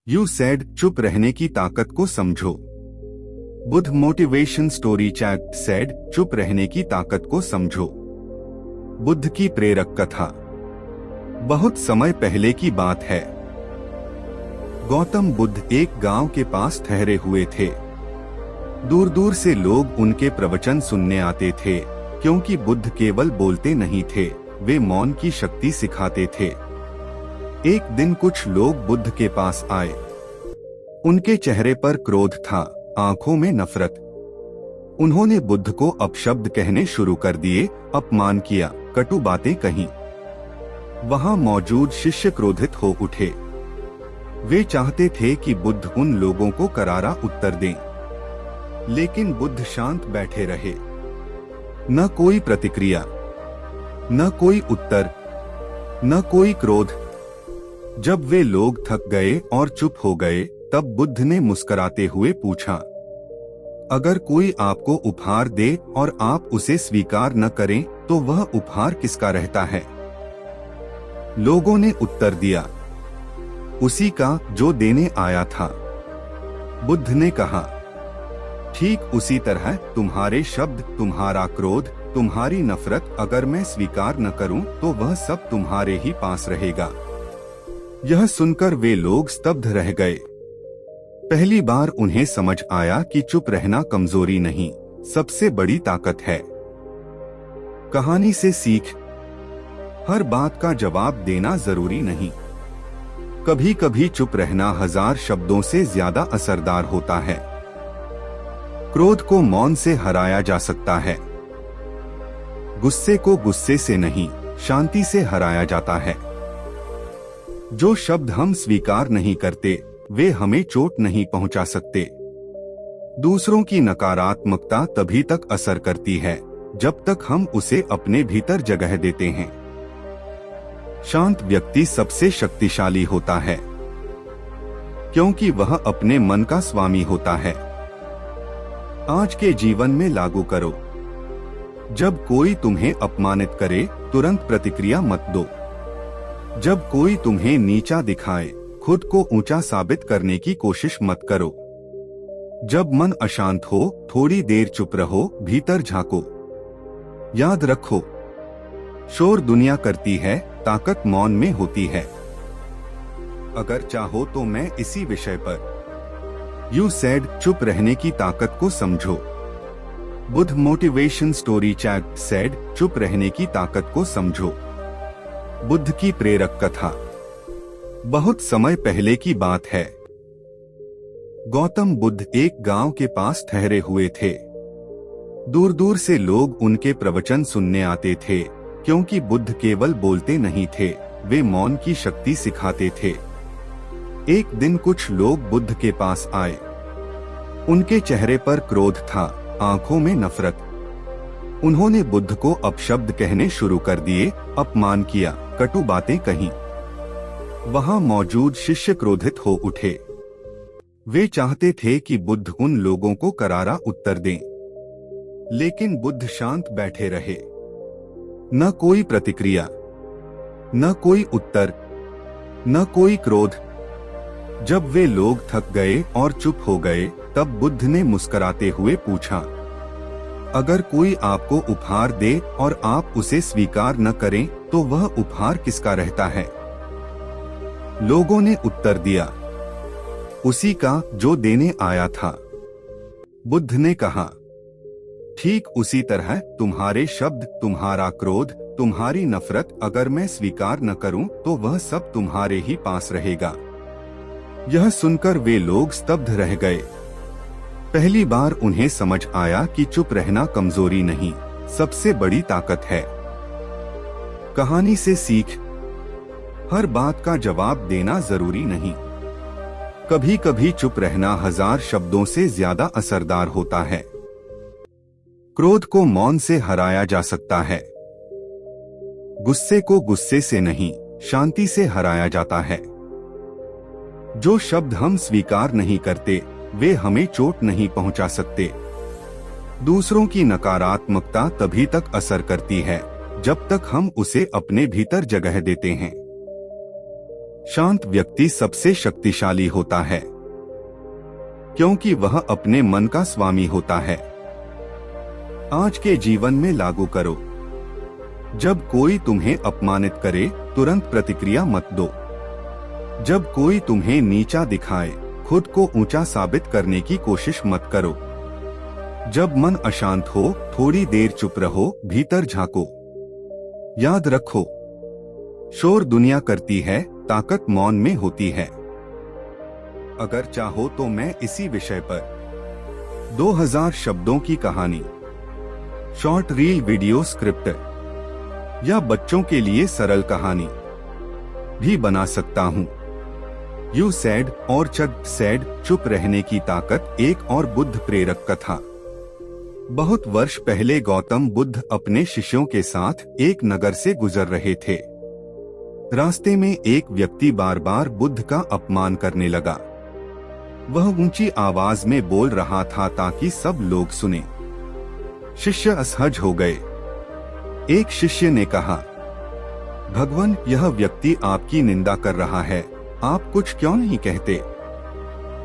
You said चुप रहने की ताकत को समझो। Buddha motivation story chat said चुप रहने की ताकत को समझो। बुद्ध की प्रेरक कथा। बहुत समय पहले की बात है। गौतम बुद्ध एक गांव के पास ठहरे हुए थे। दूर दूर से लोग उनके प्रवचन सुनने आते थे, क्योंकि बुद्ध केवल बोलते नहीं थे, वे मौन की शक्ति सिखाते थे। एक दिन कुछ लोग बुद्ध के पास आए। उनके चेहरे पर क्रोध था, आंखों में नफरत। उन्होंने बुद्ध को अपशब्द कहने शुरू कर दिए, अपमान किया, कटु बातें कहीं। वहां मौजूद शिष्य क्रोधित हो उठे। वे चाहते थे कि बुद्ध उन लोगों को करारा उत्तर दें, लेकिन बुद्ध शांत बैठे रहे। न कोई प्रतिक्रिया, न कोई उत्तर, न कोई क्रोध। जब वे लोग थक गए और चुप हो गए, तब बुद्ध ने मुस्कुराते हुए पूछा, अगर कोई आपको उपहार दे और आप उसे स्वीकार न करें, तो वह उपहार किसका रहता है? लोगों ने उत्तर दिया, उसी का जो देने आया था। बुद्ध ने कहा, ठीक उसी तरह तुम्हारे शब्द, तुम्हारा क्रोध, तुम्हारी नफरत अगर मैं स्वीकार न करूं, तो वह सब तुम्हारे ही पास रहेगा। यह सुनकर वे लोग स्तब्ध रह गए। पहली बार उन्हें समझ आया कि चुप रहना कमजोरी नहीं, सबसे बड़ी ताकत है। कहानी से सीख। हर बात का जवाब देना जरूरी नहीं। कभी कभी चुप रहना 1000 शब्दों से ज्यादा असरदार होता है। क्रोध को मौन से हराया जा सकता है। गुस्से को गुस्से से नहीं, शांति से हराया जाता है। जो शब्द हम स्वीकार नहीं करते, वे हमें चोट नहीं पहुंचा सकते। दूसरों की नकारात्मकता तभी तक असर करती है, जब तक हम उसे अपने भीतर जगह देते हैं। शांत व्यक्ति सबसे शक्तिशाली होता है, क्योंकि वह अपने मन का स्वामी होता है। आज के जीवन में लागू करो। जब कोई तुम्हें अपमानित करे, तुरंत प्रतिक्रिया मत दो। जब कोई तुम्हें नीचा दिखाए, खुद को ऊंचा साबित करने की कोशिश मत करो। जब मन अशांत हो, थोड़ी देर चुप रहो, भीतर झांको। याद रखो, शोर दुनिया करती है, ताकत मौन में होती है। अगर चाहो तो मैं इसी विषय पर यू सेड चुप रहने की ताकत को समझो। Buddha motivation story chat said चुप रहने की ताकत को समझो। बुद्ध की प्रेरक कथा। बहुत समय पहले की बात है। गौतम बुद्ध एक गांव के पास ठहरे हुए थे। दूर दूर से लोग उनके प्रवचन सुनने आते थे, क्योंकि बुद्ध केवल बोलते नहीं थे, वे मौन की शक्ति सिखाते थे। एक दिन कुछ लोग बुद्ध के पास आए। उनके चेहरे पर क्रोध था, आंखों में नफरत। उन्होंने बुद्ध को अपशब्द कहने शुरू कर दिए, अपमान किया, कटु बातें कहीं। वहां मौजूद शिष्य क्रोधित हो उठे। वे चाहते थे कि बुद्ध उन लोगों को करारा उत्तर दें, लेकिन बुद्ध शांत बैठे रहे। न कोई प्रतिक्रिया, न कोई उत्तर, न कोई क्रोध। जब वे लोग थक गए और चुप हो गए, तब बुद्ध ने मुस्कुराते हुए पूछा, अगर कोई आपको उपहार दे और आप उसे स्वीकार न करें, तो वह उपहार किसका रहता है? लोगों ने उत्तर दिया, उसी का जो देने आया था। बुद्ध ने कहा, ठीक उसी तरह तुम्हारे शब्द, तुम्हारा क्रोध, तुम्हारी नफरत अगर मैं स्वीकार न करूं, तो वह सब तुम्हारे ही पास रहेगा। यह सुनकर वे लोग स्तब्ध रह गए। पहली बार उन्हें समझ आया कि चुप रहना कमजोरी नहीं, सबसे बड़ी ताकत है। कहानी से सीख। हर बात का जवाब देना जरूरी नहीं। कभी कभी चुप रहना 1000 शब्दों से ज्यादा असरदार होता है। क्रोध को मौन से हराया जा सकता है। गुस्से को गुस्से से नहीं, शांति से हराया जाता है। जो शब्द हम स्वीकार नहीं करते, वे हमें चोट नहीं पहुंचा सकते। दूसरों की नकारात्मकता तभी तक असर करती है, जब तक हम उसे अपने भीतर जगह देते हैं। शांत व्यक्ति सबसे शक्तिशाली होता है, क्योंकि वह अपने मन का स्वामी होता है। आज के जीवन में लागू करो। जब कोई तुम्हें अपमानित करे, तुरंत प्रतिक्रिया मत दो। जब कोई तुम्हें नीचा दिखाए, खुद को ऊंचा साबित करने की कोशिश मत करो। जब मन अशांत हो, थोड़ी देर चुप रहो, भीतर झांको। याद रखो, शोर दुनिया करती है, ताकत मौन में होती है। अगर चाहो तो मैं इसी विषय पर 2000 शब्दों की कहानी, शॉर्ट रील वीडियो स्क्रिप्ट या बच्चों के लिए सरल कहानी भी बना सकता हूँ। यू सैड और चड सैड, चुप रहने की ताकत, एक और बुद्ध प्रेरक कथा। बहुत वर्ष पहले गौतम बुद्ध अपने शिष्यों के साथ एक नगर से गुजर रहे थे। रास्ते में एक व्यक्ति बार बार बुद्ध का अपमान करने लगा। वह ऊंची आवाज में बोल रहा था ताकि सब लोग सुने। शिष्य असहज हो गए। एक शिष्य ने कहा, भगवान, यह व्यक्ति आपकी निंदा कर रहा है, आप कुछ क्यों नहीं कहते?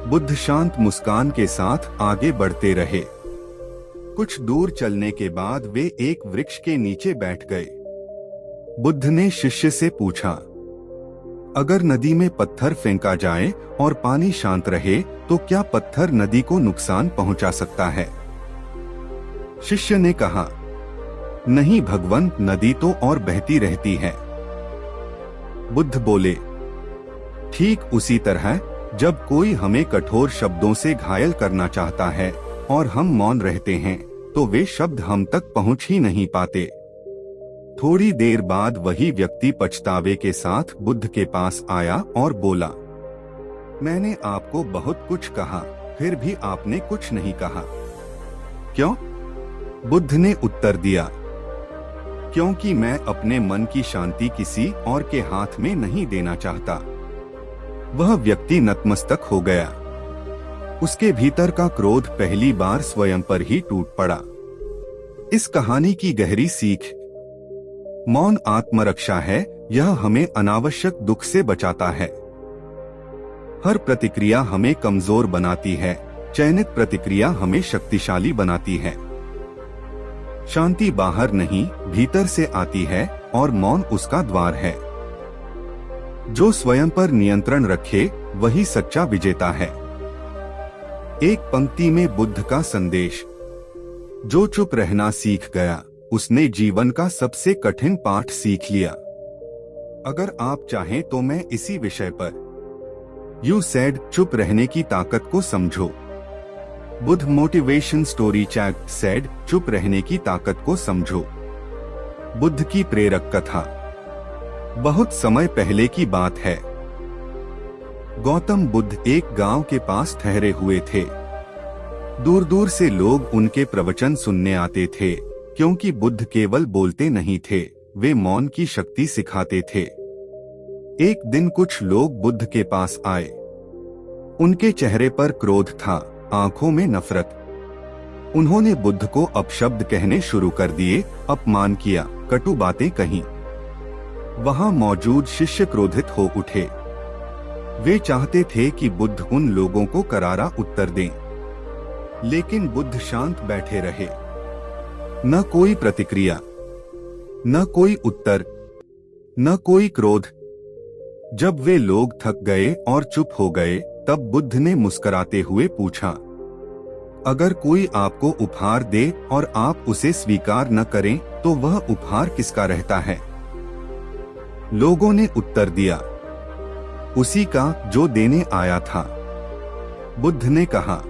बुद्ध शांत मुस्कान के साथ आगे बढ़ते रहे। कुछ दूर चलने के बाद वे एक वृक्ष के नीचे बैठ गए। बुद्ध ने शिष्य से पूछा, अगर नदी में पत्थर फेंका जाए और पानी शांत रहे तो क्या पत्थर नदी को नुकसान पहुंचा सकता है? शिष्य ने कहा, नहीं भगवान, नदी तो और बहती रहती है। बुद्ध बोले, ठीक उसी तरह जब कोई हमें कठोर शब्दों से घायल करना चाहता है और हम मौन रहते हैं तो वे शब्द हम तक पहुंच ही नहीं पाते। थोड़ी देर बाद वही व्यक्ति पछतावे के साथ बुद्ध के पास आया और बोला, मैंने आपको बहुत कुछ कहा, फिर भी आपने कुछ नहीं कहा। क्यों? बुद्ध ने उत्तर दिया, क्योंकि मैं अपने मन की शांति किसी और के हाथ में नहीं देना चाहता। वह व्यक्ति नतमस्तक हो गया। उसके भीतर का क्रोध पहली बार स्वयं पर ही टूट पड़ा। इस कहानी की गहरी सीख, मौन आत्मरक्षा है। यह हमें अनावश्यक दुख से बचाता है। हर प्रतिक्रिया हमें कमजोर बनाती है, चयनित प्रतिक्रिया हमें शक्तिशाली बनाती है। शांति बाहर नहीं, भीतर से आती है और मौन उसका द्वार है। जो स्वयं पर नियंत्रण रखे वही सच्चा विजेता है। एक पंक्ति में बुद्ध का संदेश, जो चुप रहना सीख गया उसने जीवन का सबसे कठिन पाठ सीख लिया। अगर आप चाहें तो मैं इसी विषय पर यू सैड, चुप रहने की ताकत को समझो, Buddha motivation story chat sad, चुप रहने की ताकत को समझो, बुद्ध की प्रेरक कथा। बहुत समय पहले की बात है। गौतम बुद्ध एक गांव के पास ठहरे हुए थे। दूर दूर से लोग उनके प्रवचन सुनने आते थे, क्योंकि बुद्ध केवल बोलते नहीं थे, वे मौन की शक्ति सिखाते थे। एक दिन कुछ लोग बुद्ध के पास आए। उनके चेहरे पर क्रोध था, आंखों में नफरत। उन्होंने बुद्ध को अपशब्द कहने शुरू कर दिए, अपमान किया, कटु बातें कहीं। वहां मौजूद शिष्य क्रोधित हो उठे। वे चाहते थे कि बुद्ध उन लोगों को करारा उत्तर दें, लेकिन बुद्ध शांत बैठे रहे। न कोई प्रतिक्रिया, न कोई उत्तर, न कोई क्रोध। जब वे लोग थक गए और चुप हो गए, तब बुद्ध ने मुस्कुराते हुए पूछा, अगर कोई आपको उपहार दे और आप उसे स्वीकार न करें तो वह उपहार किसका रहता है? लोगों ने उत्तर दिया, उसी का जो देने आया था। बुद्ध ने कहा,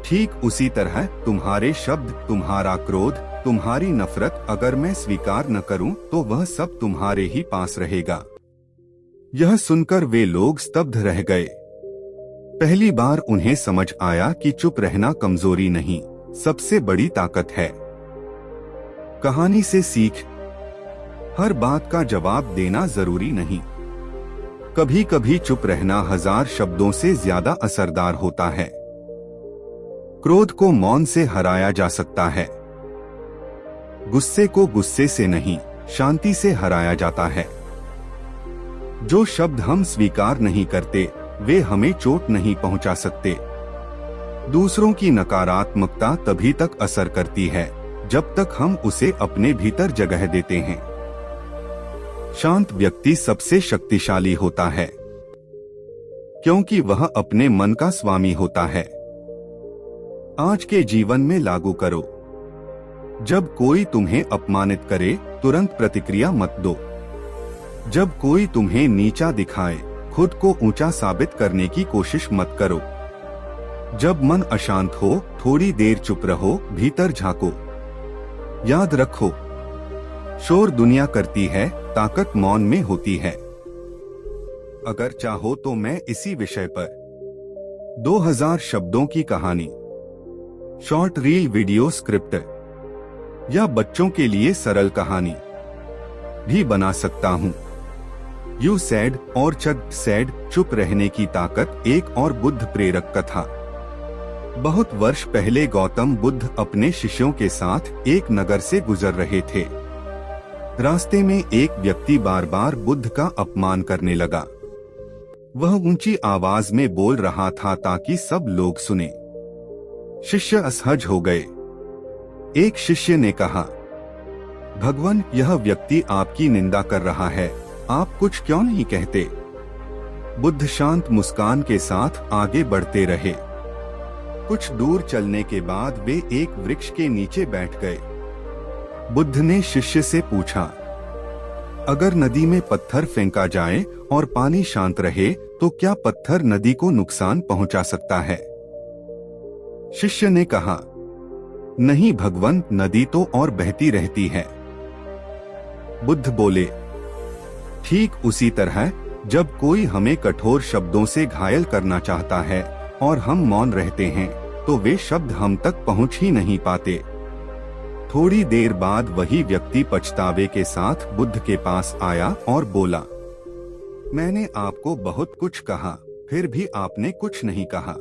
ठीक उसी तरह तुम्हारे शब्द, तुम्हारा क्रोध, तुम्हारी नफरत अगर मैं स्वीकार न करूं तो वह सब तुम्हारे ही पास रहेगा। यह सुनकर वे लोग स्तब्ध रह गए। पहली बार उन्हें समझ आया कि चुप रहना कमजोरी नहीं, सबसे बड़ी ताकत है। कहानी से सीख, हर बात का जवाब देना जरूरी नहीं। कभी कभी चुप रहना 1000 शब्दों से ज्यादा असरदार होता है। क्रोध को मौन से हराया जा सकता है। गुस्से को गुस्से से नहीं, शांति से हराया जाता है। जो शब्द हम स्वीकार नहीं करते वे हमें चोट नहीं पहुंचा सकते। दूसरों की नकारात्मकता तभी तक असर करती है जब तक हम उसे अपने भीतर जगह देते हैं। शांत व्यक्ति सबसे शक्तिशाली होता है क्योंकि वह अपने मन का स्वामी होता है। आज के जीवन में लागू करो। जब कोई तुम्हें अपमानित करे तुरंत प्रतिक्रिया मत दो। जब कोई तुम्हें नीचा दिखाए खुद को ऊंचा साबित करने की कोशिश मत करो। जब मन अशांत हो थोड़ी देर चुप रहो, भीतर झांको। याद रखो, शोर दुनिया करती है, ताकत मौन में होती है। अगर चाहो तो मैं इसी विषय पर 2000 शब्दों की कहानी, शॉर्ट रील वीडियो स्क्रिप्ट या बच्चों के लिए सरल कहानी भी बना सकता हूँ। यू सैड और चक सैड, चुप रहने की ताकत, एक और बुद्ध प्रेरक कथा। बहुत वर्ष पहले गौतम बुद्ध अपने शिष्यों के साथ एक नगर से गुजर रहे थे। रास्ते में एक व्यक्ति बार बार बुद्ध का अपमान करने लगा। वह ऊंची आवाज में बोल रहा था ताकि सब लोग सुने। शिष्य असहज हो गए। एक शिष्य ने कहा, भगवान, यह व्यक्ति आपकी निंदा कर रहा है, आप कुछ क्यों नहीं कहते? बुद्ध शांत मुस्कान के साथ आगे बढ़ते रहे। कुछ दूर चलने के बाद वे एक वृक्ष के नीचे बैठ गए। बुद्ध ने शिष्य से पूछा, अगर नदी में पत्थर फेंका जाए और पानी शांत रहे तो क्या पत्थर नदी को नुकसान पहुंचा सकता है? शिष्य ने कहा, नहीं भगवान, नदी तो और बहती रहती है। बुद्ध बोले, ठीक उसी तरह जब कोई हमें कठोर शब्दों से घायल करना चाहता है और हम मौन रहते हैं तो वे शब्द हम तक पहुंच ही नहीं पाते। थोड़ी देर बाद वही व्यक्ति पछतावे के साथ बुद्ध के पास आया और बोला, मैंने आपको बहुत कुछ कहा, फिर भी आपने कुछ नहीं कहा।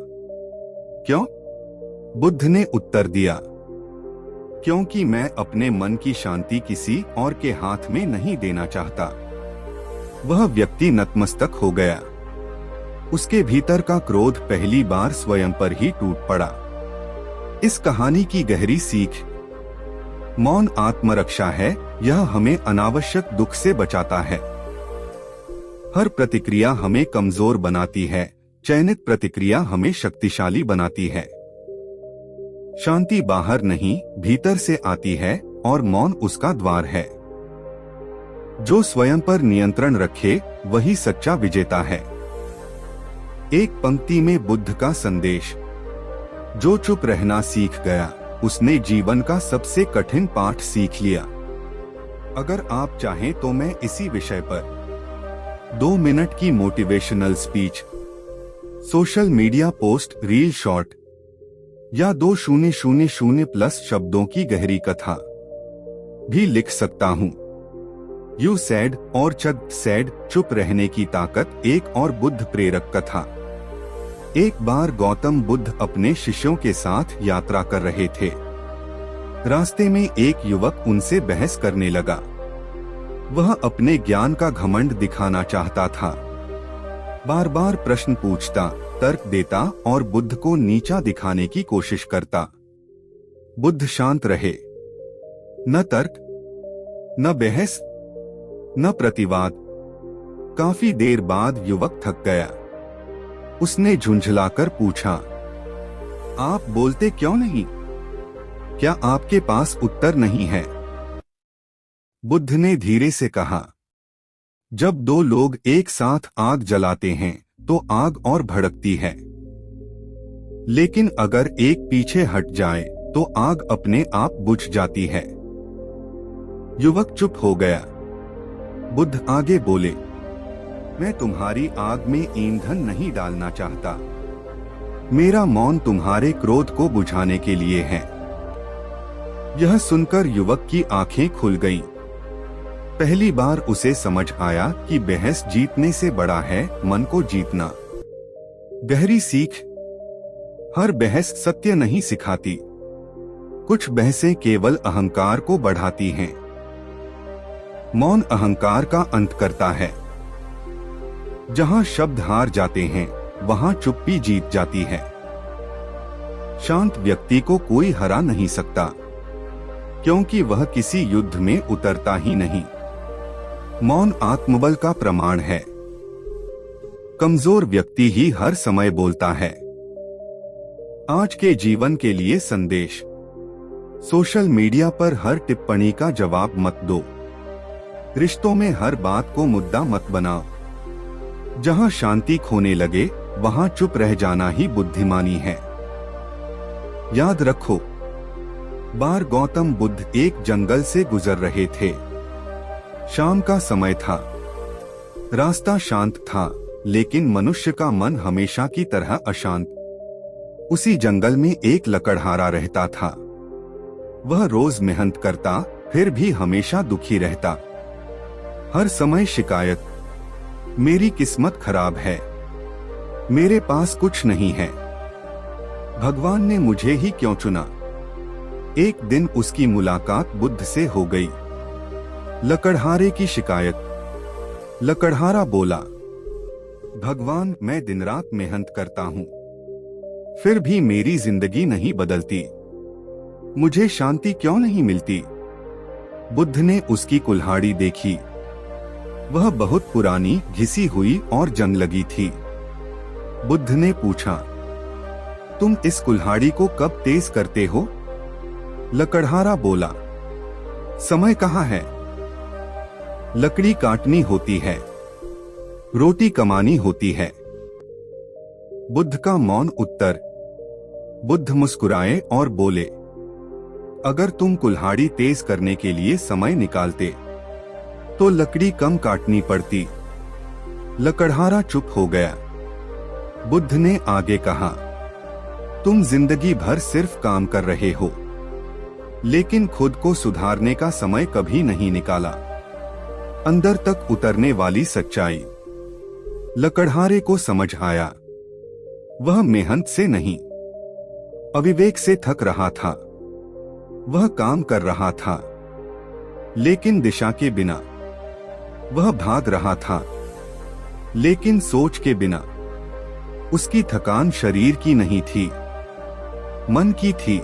क्यों? बुद्ध ने उत्तर दिया, क्योंकि मैं अपने मन की शांति किसी और के हाथ में नहीं देना चाहता। वह व्यक्ति नतमस्तक हो गया। उसके भीतर का क्रोध पहली बार स्वयं पर ही टूट पड़ा। इस कहानी की गहरी सीख, मौन आत्मरक्षा है। यह हमें अनावश्यक दुख से बचाता है। हर प्रतिक्रिया हमें कमजोर बनाती है, चयनित प्रतिक्रिया हमें शक्तिशाली बनाती है। शांति बाहर नहीं, भीतर से आती है और मौन उसका द्वार है। जो स्वयं पर नियंत्रण रखे वही सच्चा विजेता है। एक पंक्ति में बुद्ध का संदेश, जो चुप रहना सीख गया उसने जीवन का सबसे कठिन पाठ सीख लिया। अगर आप चाहें तो मैं इसी विषय पर 2 मिनट की motivational speech, social media post, reel short या 2000+ शब्दों की गहरी कथा भी लिख सकता हूँ। यू सैड और चक सैड, चुप रहने की ताकत, एक और बुद्ध प्रेरक कथा। एक बार गौतम बुद्ध अपने शिष्यों के साथ यात्रा कर रहे थे। रास्ते में एक युवक उनसे बहस करने लगा। वह अपने ज्ञान का घमंड दिखाना चाहता था। बार बार प्रश्न पूछता, तर्क देता और बुद्ध को नीचा दिखाने की कोशिश करता। बुद्ध शांत रहे। न तर्क, न बहस, न प्रतिवाद। काफी देर बाद युवक थक गया। उसने झुंझलाकर पूछा, आप बोलते क्यों नहीं? क्या आपके पास उत्तर नहीं है? बुद्ध ने धीरे से कहा, जब 2 लोग एक साथ आग जलाते हैं तो आग और भड़कती है, लेकिन अगर एक पीछे हट जाए तो आग अपने आप बुझ जाती है। युवक चुप हो गया। बुद्ध आगे बोले, मैं तुम्हारी आग में ईंधन नहीं डालना चाहता। मेरा मौन तुम्हारे क्रोध को बुझाने के लिए है। यह सुनकर युवक की आंखें खुल गईं। पहली बार उसे समझ आया कि बहस जीतने से बड़ा है मन को जीतना। गहरी सीख, हर बहस सत्य नहीं सिखाती। कुछ बहसें केवल अहंकार को बढ़ाती हैं। मौन अहंकार का अंत करता है। जहाँ शब्द हार जाते हैं वहाँ चुप्पी जीत जाती है। शांत व्यक्ति को कोई हरा नहीं सकता, क्योंकि वह किसी युद्ध में उतरता ही नहीं। मौन आत्मबल का प्रमाण है। कमजोर व्यक्ति ही हर समय बोलता है। आज के जीवन के लिए संदेश: सोशल मीडिया पर हर टिप्पणी का जवाब मत दो। रिश्तों में हर बात को मुद्दा मत बनाओ। जहां शांति खोने लगे वहां चुप रह जाना ही बुद्धिमानी है। याद रखो, बार गौतम बुद्ध एक जंगल से गुजर रहे थे। शाम का समय था, रास्ता शांत था, लेकिन मनुष्य का मन हमेशा की तरह अशांत। उसी जंगल में एक लकड़हारा रहता था। वह रोज मेहनत करता, फिर भी हमेशा दुखी रहता। हर समय शिकायत, मेरी किस्मत खराब है, मेरे पास कुछ नहीं है, भगवान ने मुझे ही क्यों चुना। एक दिन उसकी मुलाकात बुद्ध से हो गई। लकड़हारे की शिकायत। लकड़हारा बोला, भगवान, मैं दिन रात मेहनत करता हूँ, फिर भी मेरी जिंदगी नहीं बदलती, मुझे शांति क्यों नहीं मिलती। बुद्ध ने उसकी कुल्हाड़ी देखी। वह बहुत पुरानी, घिसी हुई और जंग लगी थी। बुद्ध ने पूछा, तुम इस कुल्हाड़ी को कब तेज करते हो? लकड़हारा बोला, समय कहाँ है, लकड़ी काटनी होती है, रोटी कमानी होती है। बुद्ध का मौन उत्तर। बुद्ध मुस्कुराए और बोले, अगर तुम कुल्हाड़ी तेज करने के लिए समय निकालते तो लकड़ी कम काटनी पड़ती। लकड़हारा चुप हो गया। बुद्ध ने आगे कहा, तुम जिंदगी भर सिर्फ काम कर रहे हो, लेकिन खुद को सुधारने का समय कभी नहीं निकाला। अंदर तक उतरने वाली सच्चाई। लकड़हारे को समझ आया, वह मेहनत से नहीं, अविवेक से थक रहा था। वह काम कर रहा था, लेकिन दिशा के बिना। वह भाग रहा था, लेकिन सोच के बिना। उसकी थकान शरीर की नहीं थी, मन की थी।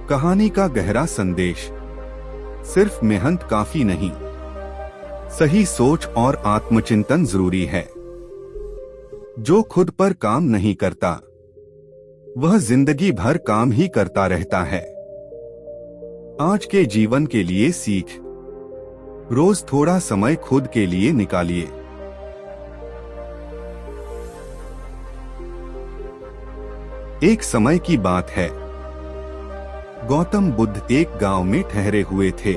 कहानी का गहरा संदेश: सिर्फ मेहनत काफी नहीं, सही सोच और आत्मचिंतन जरूरी है। जो खुद पर काम नहीं करता, वह जिंदगी भर काम ही करता रहता है। आज के जीवन के लिए सीख: रोज थोड़ा समय खुद के लिए निकालिए। एक समय की बात है, गौतम बुद्ध एक गांव में ठहरे हुए थे।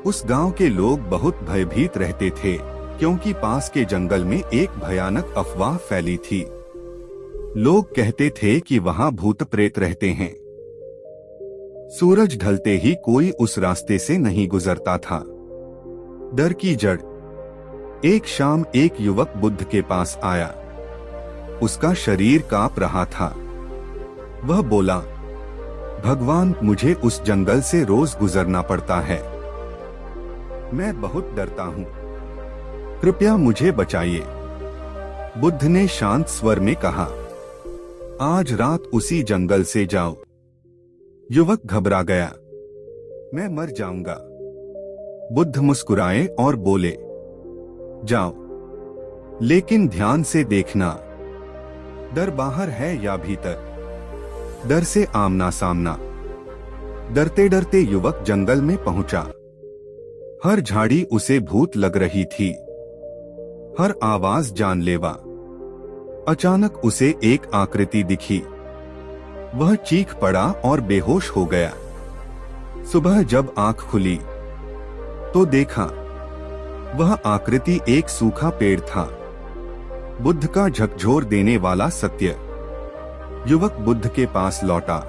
उस गांव के लोग बहुत भयभीत रहते थे, क्योंकि पास के जंगल में एक भयानक अफवाह फैली थी। लोग कहते थे कि वहां भूत प्रेत रहते हैं। सूरज ढलते ही कोई उस रास्ते से नहीं गुजरता था। डर की जड़। एक शाम एक युवक बुद्ध के पास आया। उसका शरीर कांप रहा था। वह बोला, भगवान, मुझे उस जंगल से रोज गुजरना पड़ता है, मैं बहुत डरता हूँ, कृपया मुझे बचाइए। बुद्ध ने शांत स्वर में कहा, आज रात उसी जंगल से जाओ। युवक घबरा गया, मैं मर जाऊंगा। बुद्ध मुस्कुराए और बोले, जाओ, लेकिन ध्यान से देखना, डर बाहर है या भीतर। डर से आमना सामना। डरते डरते युवक जंगल में पहुंचा। हर झाड़ी उसे भूत लग रही थी, हर आवाज जानलेवा। अचानक उसे एक आकृति दिखी। वह चीख पड़ा और बेहोश हो गया। सुबह जब आंख खुली तो देखा, वह आकृति एक सूखा पेड़ था। बुद्ध का झकझोर देने वाला सत्य। युवक बुद्ध के पास लौटा।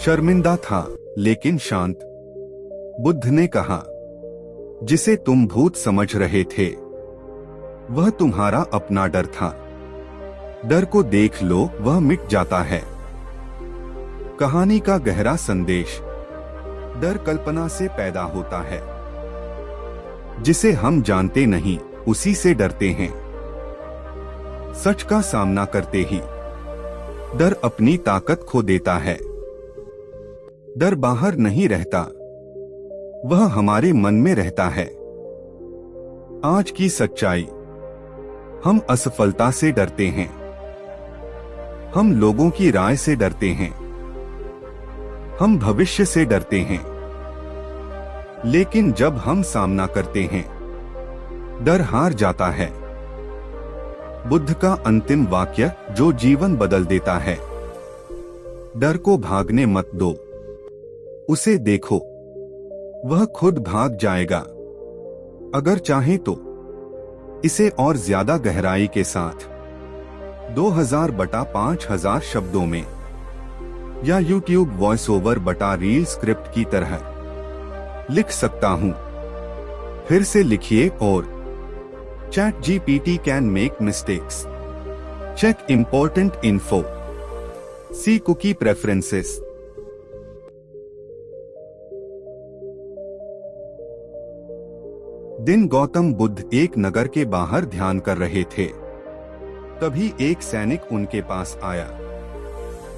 शर्मिंदा था, लेकिन शांत। बुद्ध ने कहा, जिसे तुम भूत समझ रहे थे, वह तुम्हारा अपना डर था। डर को देख लो, वह मिट जाता है। कहानी का गहरा संदेश: डर कल्पना से पैदा होता है, जिसे हम जानते नहीं, उसी से डरते हैं। सच का सामना करते ही डर अपनी ताकत खो देता है। डर बाहर नहीं रहता, वह हमारे मन में रहता है। आज की सच्चाई, हम असफलता से डरते हैं, हम लोगों की राय से डरते हैं, हम भविष्य से डरते हैं। लेकिन जब हम सामना करते हैं, डर हार जाता है। बुद्ध का अंतिम वाक्य जो जीवन बदल देता है। डर को भागने मत दो, उसे देखो, वह खुद भाग जाएगा। अगर चाहे तो इसे और ज्यादा गहराई के साथ 2000/5000 शब्दों में या YouTube वॉइस ओवर बटा रील स्क्रिप्ट की तरह लिख सकता हूं। फिर से लिखिए और ChatGPT can make mistakes. Check important info. See cookie preferences. दिन गौतम बुद्ध एक नगर के बाहर ध्यान कर रहे थे। तभी एक सैनिक उनके पास आया।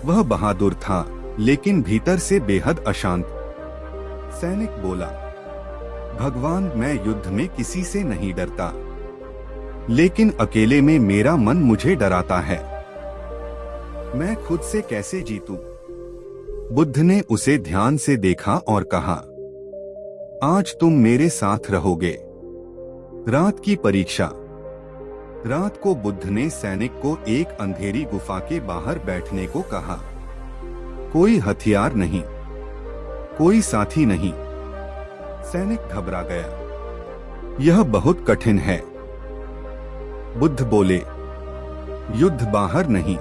वह बहादुर था, लेकिन भीतर से बेहद अशांत। सैनिक बोला, भगवान, मैं युद्ध में किसी से नहीं डरता, लेकिन अकेले में मेरा मन मुझे डराता है। मैं खुद से कैसे जीतूं? बुद्ध ने उसे ध्यान से देखा और कहा, आज तुम मेरे साथ रहोगे। रात की परीक्षा। रात को बुद्ध ने सैनिक को एक अंधेरी गुफा के बाहर बैठने को कहा। कोई हथियार नहीं, कोई साथी नहीं। सैनिक घबरा गया। यह बहुत कठिन है। बुद्ध बोले, युद्ध बाहर नहीं,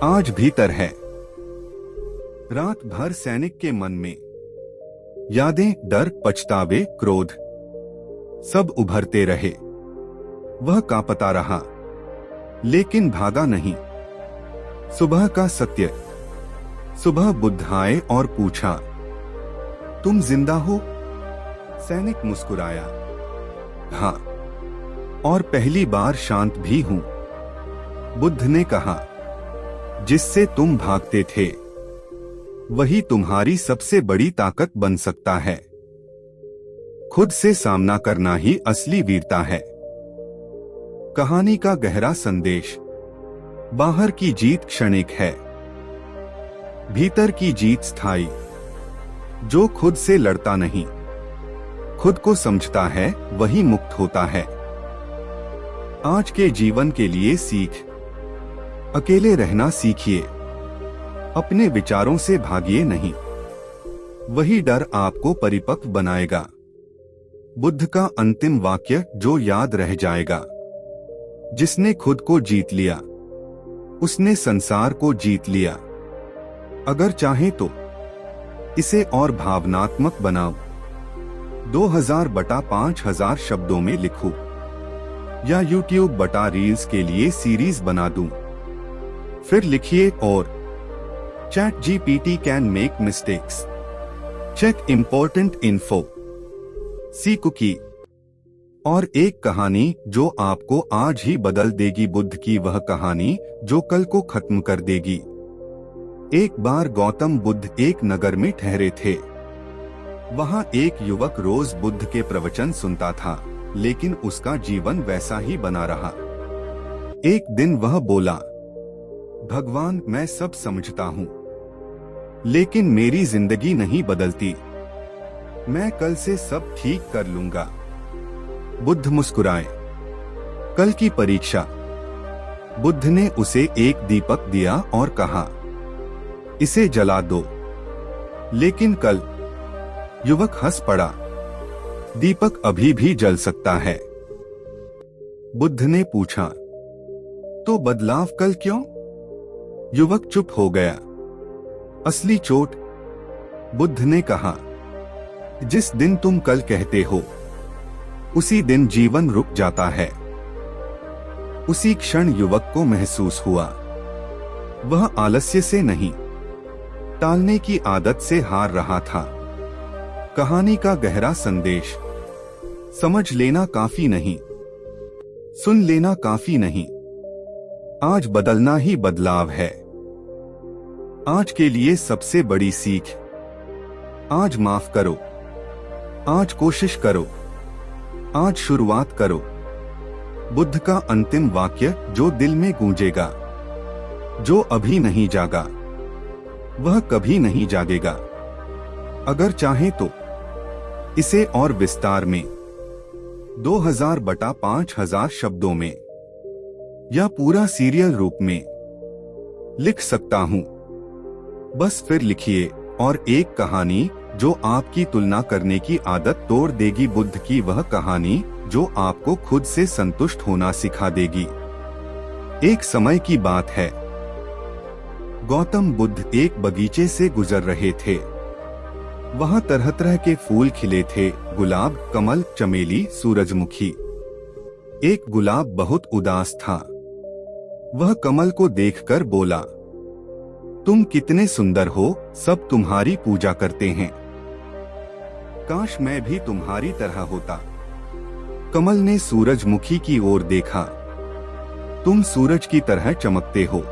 आज भीतर है। रात भर सैनिक के मन में यादें, डर, पछतावे, क्रोध सब उभरते रहे। वह कांपता रहा, लेकिन भागा नहीं। सुबह का सत्य। सुबह बुद्ध आए और पूछा, तुम जिंदा हो? सैनिक मुस्कुराया, हाँ, और पहली बार शांत भी हूं। बुद्ध ने कहा, जिससे तुम भागते थे वही तुम्हारी सबसे बड़ी ताकत बन सकता है। खुद से सामना करना ही असली वीरता है। कहानी का गहरा संदेश, बाहर की जीत क्षणिक है, भीतर की जीत स्थायी। जो खुद से लड़ता नहीं, खुद को समझता है, वही मुक्त होता है। आज के जीवन के लिए सीख, अकेले रहना सीखिए, अपने विचारों से भागिए नहीं। वही डर आपको परिपक्व बनाएगा। बुद्ध का अंतिम वाक्य जो याद रह जाएगा, जिसने खुद को जीत लिया, उसने संसार को जीत लिया। अगर चाहे तो इसे और भावनात्मक बनाओ, 2000/5000 शब्दों में लिखूं, या YouTube बटा रील्स के लिए सीरीज बना दूं। फिर लिखिए और ChatGPT can make mistakes. Check important info. See cookie. और एक कहानी जो आपको आज ही बदल देगी, बुद्ध की वह कहानी जो कल को खत्म कर देगी। एक बार गौतम बुद्ध एक नगर में ठहरे थे। वहां एक युवक रोज बुद्ध के प्रवचन सुनता था, लेकिन उसका जीवन वैसा ही बना रहा। एक दिन वह बोला, भगवान, मैं सब समझता हूँ, लेकिन मेरी जिंदगी नहीं बदलती। मैं कल से सब ठीक कर लूंगा। बुद्ध मुस्कुराए। कल की परीक्षा। बुद्ध ने उसे एक दीपक दिया और कहा, इसे जला दो। लेकिन कल? युवक हंस पड़ा। दीपक अभी भी जल सकता है। बुद्ध ने पूछा, तो बदलाव कल क्यों? युवक चुप हो गया। असली चोट? बुद्ध ने कहा, जिस दिन तुम कल कहते हो, उसी दिन जीवन रुक जाता है। उसी क्षण युवक को महसूस हुआ, वह आलस्य से नहीं, टालने की आदत से हार रहा था। कहानी का गहरा संदेश, समझ लेना काफी नहीं, सुन लेना काफी नहीं, आज बदलना ही बदलाव है। आज के लिए सबसे बड़ी सीख, आज माफ करो, आज कोशिश करो, आज शुरुआत करो। बुद्ध का अंतिम वाक्य जो दिल में गूंजेगा, जो अभी नहीं जागा वह कभी नहीं जागेगा। अगर चाहे तो इसे और विस्तार में 2000/5000 शब्दों में या पूरा सीरियल रूप में लिख सकता हूं। बस फिर लिखिए। और एक कहानी जो आपकी तुलना करने की आदत तोड़ देगी, बुद्ध की वह कहानी जो आपको खुद से संतुष्ट होना सिखा देगी। एक समय की बात है, गौतम बुद्ध एक बगीचे से गुजर रहे थे। वहां तरह तरह के फूल खिले थे, गुलाब, कमल, चमेली, सूरजमुखी। एक गुलाब बहुत उदास था। वह कमल को देखकर बोला, तुम कितने सुंदर हो, सब तुम्हारी पूजा करते हैं। काश मैं भी तुम्हारी तरह होता। कमल ने सूरजमुखी की ओर देखा, तुम सूरज की तरह चमकते हो,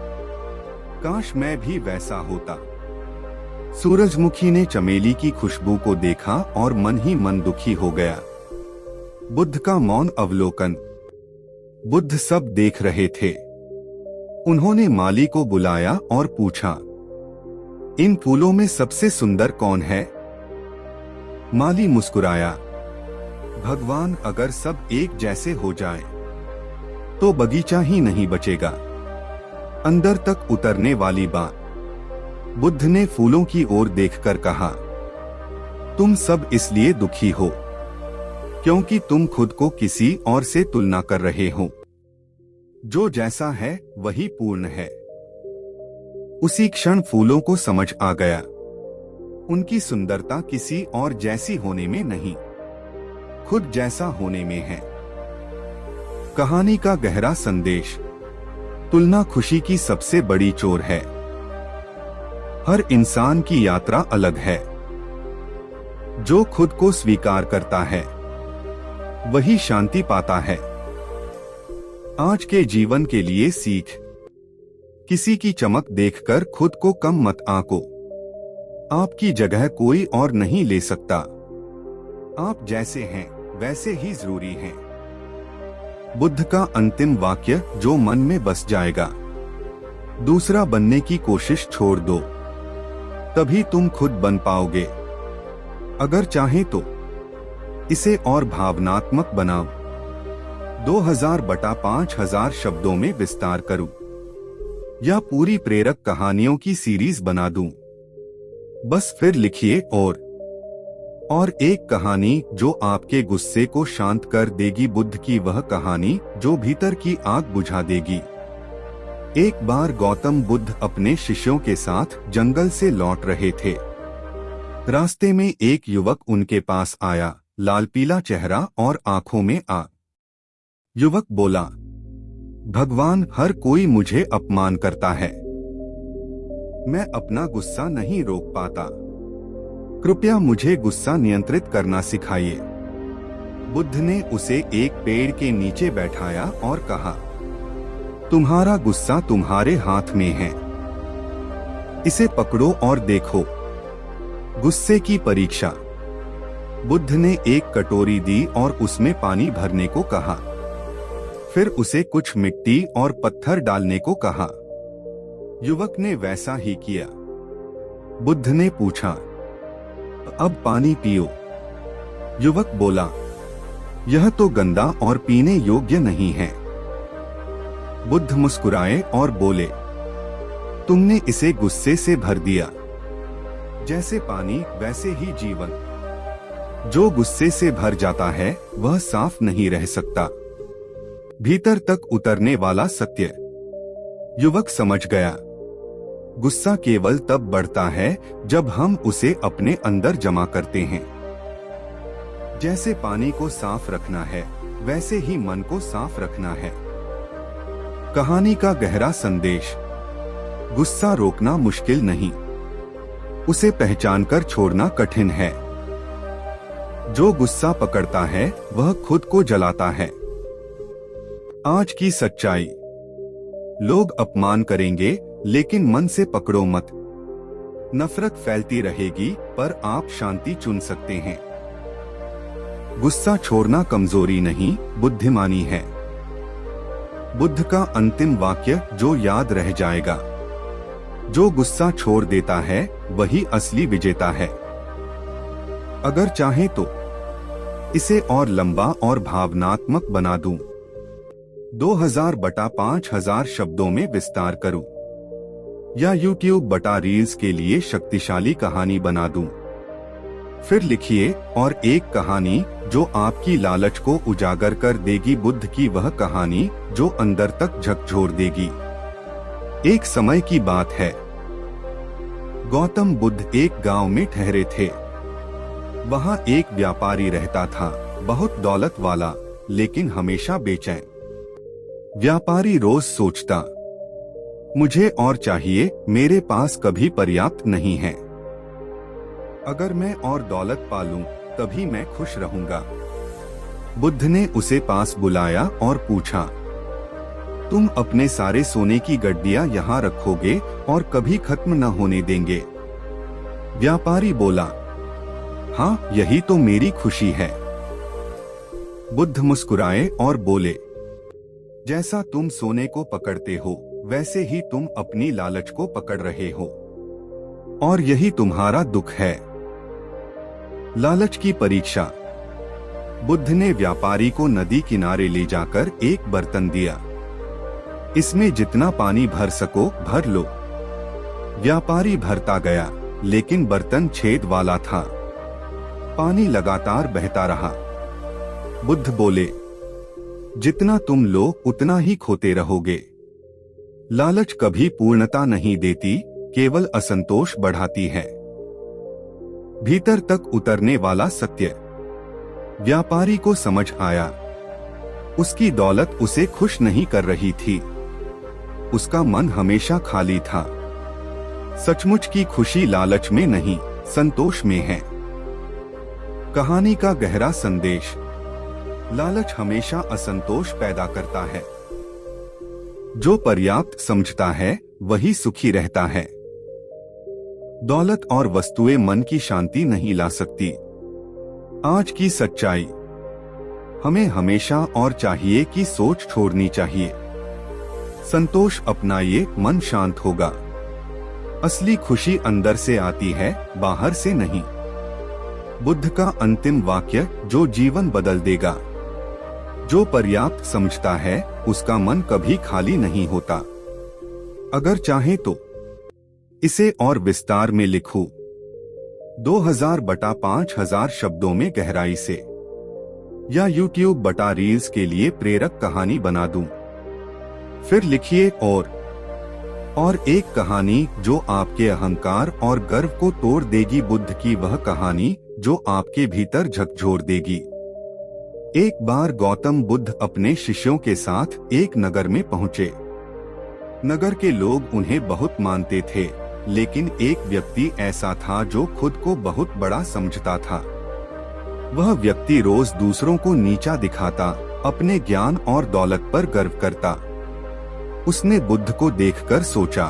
काश मैं भी वैसा होता। सूरजमुखी ने चमेली की खुशबू को देखा और मन ही मन दुखी हो गया। बुद्ध का मौन अवलोकन। बुद्ध सब देख रहे थे। उन्होंने माली को बुलाया और पूछा, इन फूलों में सबसे सुंदर कौन है? माली मुस्कुराया, भगवान, अगर सब एक जैसे हो जाएं, तो बगीचा ही नहीं बचेगा। अंदर तक उतरने वाली बात। बुद्ध ने फूलों की ओर देखकर कहा, तुम सब इसलिए दुखी हो क्योंकि तुम खुद को किसी और से तुलना कर रहे हो। जो जैसा है वही पूर्ण है। उसी क्षण फूलों को समझ आ गया, उनकी सुंदरता किसी और जैसी होने में नहीं, खुद जैसा होने में है। कहानी का गहरा संदेश, तुलना खुशी की सबसे बड़ी चोर है। हर इंसान की यात्रा अलग है। जो खुद को स्वीकार करता है वही शांति पाता है। आज के जीवन के लिए सीख, किसी की चमक देखकर खुद को कम मत आंको। आपकी जगह कोई और नहीं ले सकता। आप जैसे हैं वैसे ही जरूरी हैं। बुद्ध का अंतिम वाक्य जो मन में बस जाएगा, दूसरा बनने की कोशिश छोड़ दो, तभी तुम खुद बन पाओगे। अगर चाहे तो इसे और भावनात्मक बनाओ। 2000/5000 शब्दों में विस्तार करूं या पूरी प्रेरक कहानियों की सीरीज बना दूं। बस फिर लिखिए। और एक कहानी जो आपके गुस्से को शांत कर देगी, बुद्ध की वह कहानी जो भीतर की आग बुझा देगी। एक बार गौतम बुद्ध अपने शिष्यों के साथ जंगल से लौट रहे थे। रास्ते में एक युवक उनके पास आया, लाल पीला चेहरा और आंखों में आग। युवक बोला, भगवान, हर कोई मुझे अपमान करता है। मैं अपना गुस्सा नहीं रोक पाता। कृपया मुझे गुस्सा नियंत्रित करना सिखाइए। बुद्ध ने उसे एक पेड़ के नीचे बैठाया और कहा, तुम्हारा गुस्सा तुम्हारे हाथ में है। इसे पकड़ो और देखो। गुस्से की परीक्षा। बुद्ध ने एक कटोरी दी और उसमें पानी भरने को कहा। फिर उसे कुछ मिट्टी और पत्थर डालने को कहा। युवक ने वैसा ही किया। बुद्ध ने पूछा, अब पानी पियो। युवक बोला, यह तो गंदा और पीने योग्य नहीं है। बुद्ध मुस्कुराए और बोले, तुमने इसे गुस्से से भर दिया। जैसे पानी वैसे ही जीवन। जो गुस्से से भर जाता है वह साफ नहीं रह सकता। भीतर तक उतरने वाला सत्य। युवक समझ गया, गुस्सा केवल तब बढ़ता है जब हम उसे अपने अंदर जमा करते हैं। जैसे पानी को साफ रखना है, वैसे ही मन को साफ रखना है। कहानी का गहरा संदेश, गुस्सा रोकना मुश्किल नहीं, उसे पहचानकर छोड़ना कठिन है। जो गुस्सा पकड़ता है वह खुद को जलाता है। आज की सच्चाई। लोग अपमान करेंगे, लेकिन मन से पकड़ो मत। नफरत फैलती रहेगी, पर आप शांति चुन सकते हैं। गुस्सा छोड़ना कमजोरी नहीं, बुद्धिमानी है। बुद्ध का अंतिम वाक्य जो याद रह जाएगा, जो गुस्सा छोड़ देता है वही असली विजेता है। अगर चाहे तो इसे और लंबा और भावनात्मक बना दूं। 2000/5000 शब्दों में विस्तार करूं, या YouTube/रील्स के लिए शक्तिशाली कहानी बना दूं। फिर लिखिए और एक कहानी जो आपकी लालच को उजागर कर देगी, बुद्ध की वह कहानी जो अंदर तक झकझोर देगी। एक समय की बात है, गौतम बुद्ध एक गांव में ठहरे थे। वहां एक व्यापारी रहता था, बहुत दौलत वाला, लेकिन हमेशा बेचैन। व्यापारी रोज सोचता, मुझे और चाहिए, मेरे पास कभी पर्याप्त नहीं है। अगर मैं और दौलत पालूं, तभी मैं खुश रहूंगा। बुद्ध ने उसे पास बुलाया और पूछा, तुम अपने सारे सोने की गड्डियां यहाँ रखोगे और कभी खत्म न होने देंगे? व्यापारी बोला, हाँ, यही तो मेरी खुशी है। बुद्ध मुस्कुराए और बोले, जैसा तुम सोने को पकड़ते हो, वैसे ही तुम अपनी लालच को पकड़ रहे हो, और यही तुम्हारा दुख है। लालच की परीक्षा। बुद्ध ने व्यापारी को नदी किनारे ले जाकर एक बर्तन दिया। इसमें जितना पानी भर सको भर लो। व्यापारी भरता गया, लेकिन बर्तन छेद वाला था। पानी लगातार बहता रहा। बुद्ध बोले, जितना तुम लो उतना ही खोते रहोगे। लालच कभी पूर्णता नहीं देती, केवल असंतोष बढ़ाती है। भीतर तक उतरने वाला सत्य। व्यापारी को समझ आया, उसकी दौलत उसे खुश नहीं कर रही थी। उसका मन हमेशा खाली था। सचमुच की खुशी लालच में नहीं, संतोष में है। कहानी का गहरा संदेश। लालच हमेशा असंतोष पैदा करता है। जो पर्याप्त समझता है वही सुखी रहता है। दौलत और वस्तुएं मन की शांति नहीं ला सकती। आज की सच्चाई। हमें हमेशा और चाहिए की सोच छोड़नी चाहिए। संतोष अपनाइए, मन शांत होगा। असली खुशी अंदर से आती है, बाहर से नहीं। बुद्ध का अंतिम वाक्य जो जीवन बदल देगा। जो पर्याप्त समझता है उसका मन कभी खाली नहीं होता। अगर चाहे तो इसे और विस्तार में लिखूं, 2000/5000 शब्दों में गहराई से, या YouTube/रील्स के लिए प्रेरक कहानी बना दूं। फिर लिखिए और एक कहानी जो आपके अहंकार और गर्व को तोड़ देगी, बुद्ध की वह कहानी जो आपके भीतर झकझोर देगी। एक बार गौतम बुद्ध अपने शिष्यों के साथ एक नगर में पहुंचे। नगर के लोग उन्हें बहुत मानते थे, लेकिन एक व्यक्ति ऐसा था जो खुद को बहुत बड़ा समझता था। वह व्यक्ति रोज दूसरों को नीचा दिखाता, अपने ज्ञान और दौलत पर गर्व करता। उसने बुद्ध को देखकर सोचा,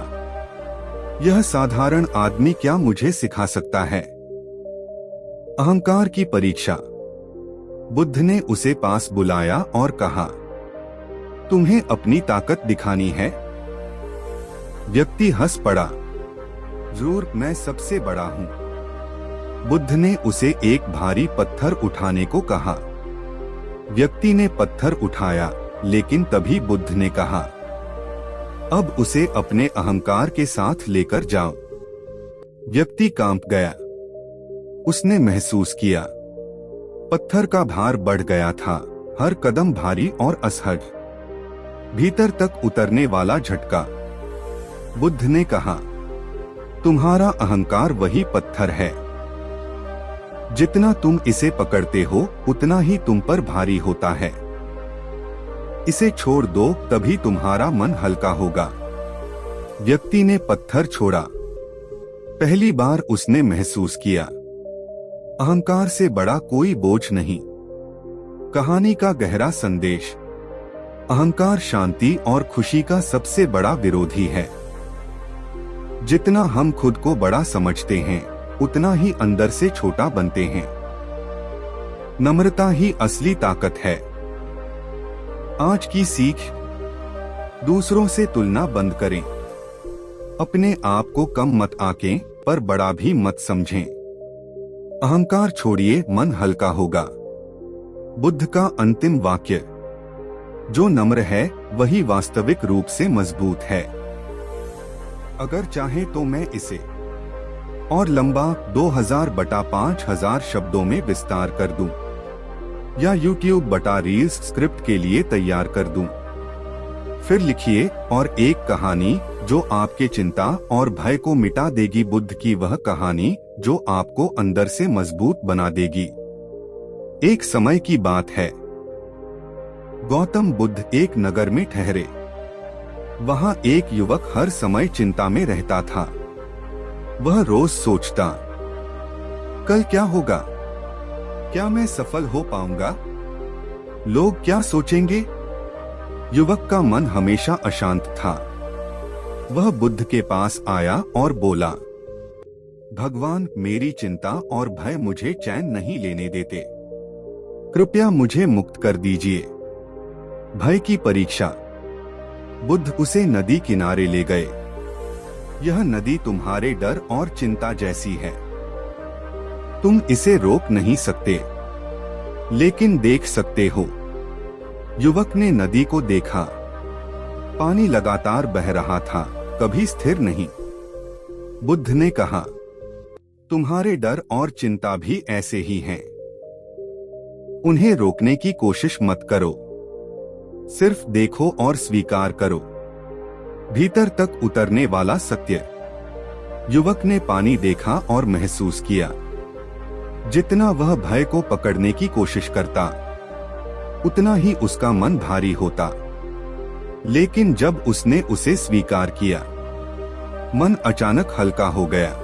यह साधारण आदमी क्या मुझे सिखा सकता है? अहंकार की परीक्षा। बुद्ध ने उसे पास बुलाया और कहा, तुम्हें अपनी ताकत दिखानी है? व्यक्ति हंस पड़ा, जरूर, मैं सबसे बड़ा हूँ। बुद्ध ने उसे एक भारी पत्थर उठाने को कहा। व्यक्ति ने पत्थर उठाया, लेकिन तभी बुद्ध ने कहा, अब उसे अपने अहंकार के साथ लेकर जाओ। व्यक्ति कांप गया। उसने महसूस किया, पत्थर का भार बढ़ गया था, हर कदम भारी और असहज, भीतर तक उतरने वाला झटका। बुद्ध ने कहा, तुम्हारा अहंकार वही पत्थर है। जितना तुम इसे पकड़ते हो उतना ही तुम पर भारी होता है। इसे छोड़ दो, तभी तुम्हारा मन हल्का होगा। व्यक्ति ने पत्थर छोड़ा। पहली बार उसने महसूस किया, अहंकार से बड़ा कोई बोझ नहीं। कहानी का गहरा संदेश। अहंकार शांति और खुशी का सबसे बड़ा विरोधी है। जितना हम खुद को बड़ा समझते हैं, उतना ही अंदर से छोटा बनते हैं। नम्रता ही असली ताकत है। आज की सीख, दूसरों से तुलना बंद करें। अपने आप को कम मत आंकें, पर बड़ा भी मत समझें। अहंकार छोड़िए, मन हल्का होगा। बुद्ध का अंतिम वाक्य, जो नम्र है वही वास्तविक रूप से मजबूत है। अगर चाहे तो मैं इसे और लंबा 2000 बटा 5000 शब्दों में विस्तार कर दूं, या YouTube बटा रील्स स्क्रिप्ट के लिए तैयार कर दूं। फिर लिखिए, और एक कहानी जो आपके चिंता और भय को मिटा देगी, बुद्ध की वह कहानी जो आपको अंदर से मजबूत बना देगी। एक समय की बात है, गौतम बुद्ध एक नगर में ठहरे। वहां एक युवक हर समय चिंता में रहता था। वह रोज सोचता, कल क्या होगा? क्या मैं सफल हो पाऊंगा? लोग क्या सोचेंगे? युवक का मन हमेशा अशांत था। वह बुद्ध के पास आया और बोला, भगवान, मेरी चिंता और भय मुझे चैन नहीं लेने देते। कृपया मुझे मुक्त कर दीजिए। भय की परीक्षा। बुद्ध उसे नदी किनारे ले गए। यह नदी तुम्हारे डर और चिंता जैसी है। तुम इसे रोक नहीं सकते, लेकिन देख सकते हो। युवक ने नदी को देखा। पानी लगातार बह रहा था, कभी स्थिर नहीं। बुद्ध ने कहा, तुम्हारे डर और चिंता भी ऐसे ही हैं। उन्हें रोकने की कोशिश मत करो, सिर्फ देखो और स्वीकार करो। भीतर तक उतरने वाला सत्य। युवक ने पानी देखा और महसूस किया। जितना वह भय को पकड़ने की कोशिश करता, उतना ही उसका मन भारी होता। लेकिन जब उसने उसे स्वीकार किया, मन अचानक हल्का हो गया।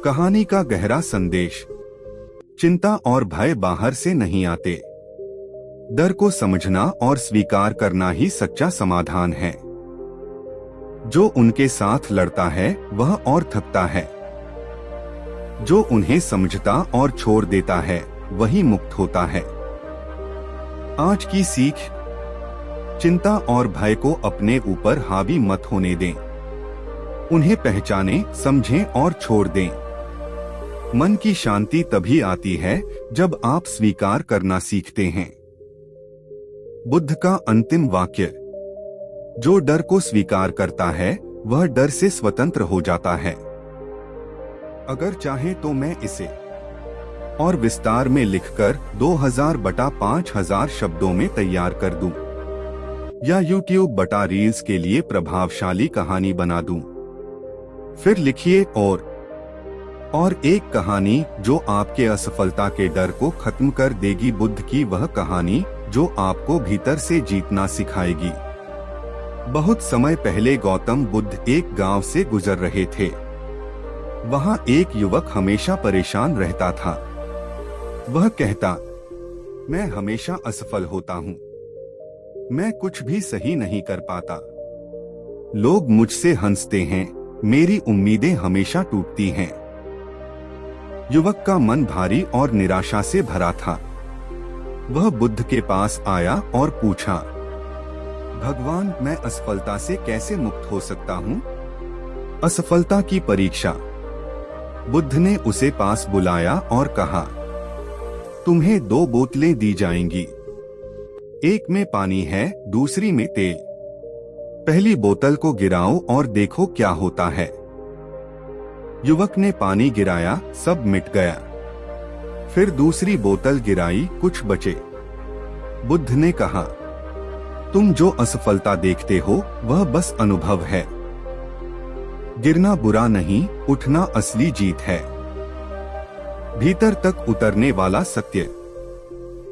कहानी का गहरा संदेश, चिंता और भय बाहर से नहीं आते। डर को समझना और स्वीकार करना ही सच्चा समाधान है। जो उनके साथ लड़ता है वह और थकता है। जो उन्हें समझता और छोड़ देता है वही मुक्त होता है। आज की सीख, चिंता और भय को अपने ऊपर हावी मत होने दें। उन्हें पहचानें, समझें और छोड़ दें। मन की शांति तभी आती है जब आप स्वीकार करना सीखते हैं। बुद्ध का अंतिम वाक्य, जो डर को स्वीकार करता है वह डर से स्वतंत्र हो जाता है। अगर चाहे तो मैं इसे और विस्तार में लिखकर 2000 बटा 5000 शब्दों में तैयार कर दूं, या YouTube बटा रील्स के लिए प्रभावशाली कहानी बना दूं। फिर लिखिए, और एक कहानी जो आपके असफलता के डर को खत्म कर देगी, बुद्ध की वह कहानी जो आपको भीतर से जीतना सिखाएगी। बहुत समय पहले गौतम बुद्ध एक गांव से गुजर रहे थे। वहां एक युवक हमेशा परेशान रहता था। वह कहता, मैं हमेशा असफल होता हूं। मैं कुछ भी सही नहीं कर पाता। लोग मुझसे हंसते हैं, मेरी उम्मीदें हमेशा टूटती हैं। युवक का मन भारी और निराशा से भरा था। वह बुद्ध के पास आया और पूछा, भगवान, मैं असफलता से कैसे मुक्त हो सकता हूँ? असफलता की परीक्षा। बुद्ध ने उसे पास बुलाया और कहा, तुम्हें 2 बोतलें दी जाएंगी। एक में पानी है, दूसरी में तेल। पहली बोतल को गिराओ और देखो क्या होता है। युवक ने पानी गिराया, सब मिट गया। फिर दूसरी बोतल गिराई, कुछ बचे। बुद्ध ने कहा, तुम जो असफलता देखते हो वह बस अनुभव है। गिरना बुरा नहीं, उठना असली जीत है। भीतर तक उतरने वाला सत्य।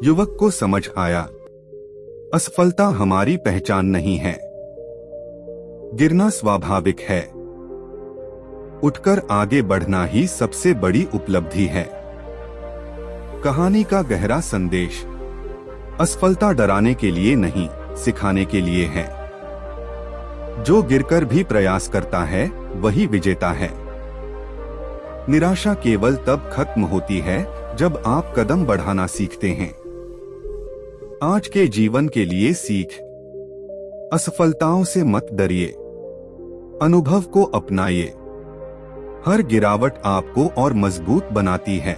युवक को समझ आया, असफलता हमारी पहचान नहीं है। गिरना स्वाभाविक है। उठकर आगे बढ़ना ही सबसे बड़ी उपलब्धि है। कहानी का गहरा संदेश, असफलता डराने के लिए नहीं, सिखाने के लिए है। जो गिरकर भी प्रयास करता है वही विजेता है। निराशा केवल तब खत्म होती है जब आप कदम बढ़ाना सीखते हैं। आज के जीवन के लिए सीख। असफलताओं से मत डरिए, अनुभव को अपनाइए। हर गिरावट आपको और मजबूत बनाती है।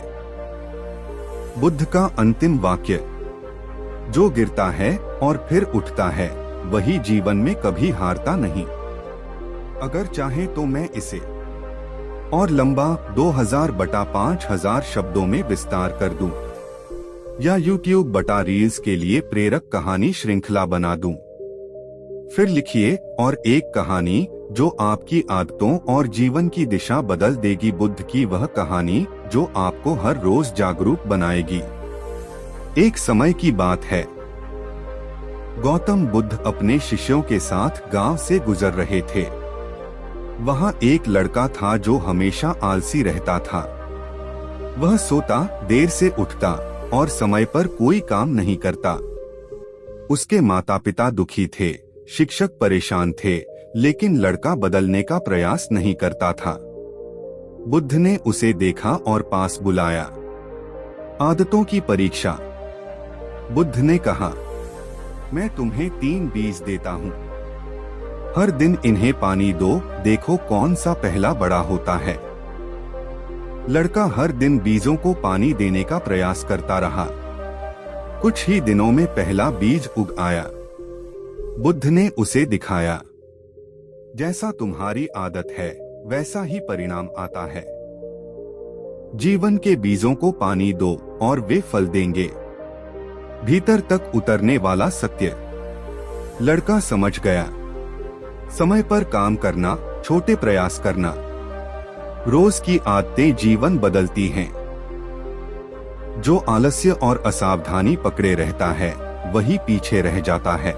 बुद्ध का अंतिम वाक्य, जो गिरता है और फिर उठता है वही जीवन में कभी हारता नहीं। अगर चाहे तो मैं इसे और लंबा 2000/5000 शब्दों में विस्तार कर दूं, या YouTube/रील्स के लिए प्रेरक कहानी श्रृंखला बना दूं। फिर लिखिए और एक कहानी जो आपकी आदतों और जीवन की दिशा बदल देगी। बुद्ध की वह कहानी जो आपको हर रोज जागरूक बनाएगी। एक समय की बात है, गौतम बुद्ध अपने शिष्यों के साथ गांव से गुजर रहे थे। वहां एक लड़का था जो हमेशा आलसी रहता था। वह सोता, देर से उठता और समय पर कोई काम नहीं करता। उसके माता पिता दुखी थे, शिक्षक परेशान थे, लेकिन लड़का बदलने का प्रयास नहीं करता था। बुद्ध ने उसे देखा और पास बुलाया। आदतों की परीक्षा। बुद्ध ने कहा, मैं तुम्हें 3 बीज देता हूँ। हर दिन इन्हें पानी दो, देखो कौन सा पहला बड़ा होता है। लड़का हर दिन बीजों को पानी देने का प्रयास करता रहा। कुछ ही दिनों में पहला बीज उग आया। बुद्ध ने उसे दिखाया, जैसा तुम्हारी आदत है वैसा ही परिणाम आता है। जीवन के बीजों को पानी दो और वे फल देंगे। भीतर तक उतरने वाला सत्य। लड़का समझ गया। समय पर काम करना, छोटे प्रयास करना। रोज की आदतें जीवन बदलती हैं। जो आलस्य और असावधानी पकड़े रहता है वही पीछे रह जाता है।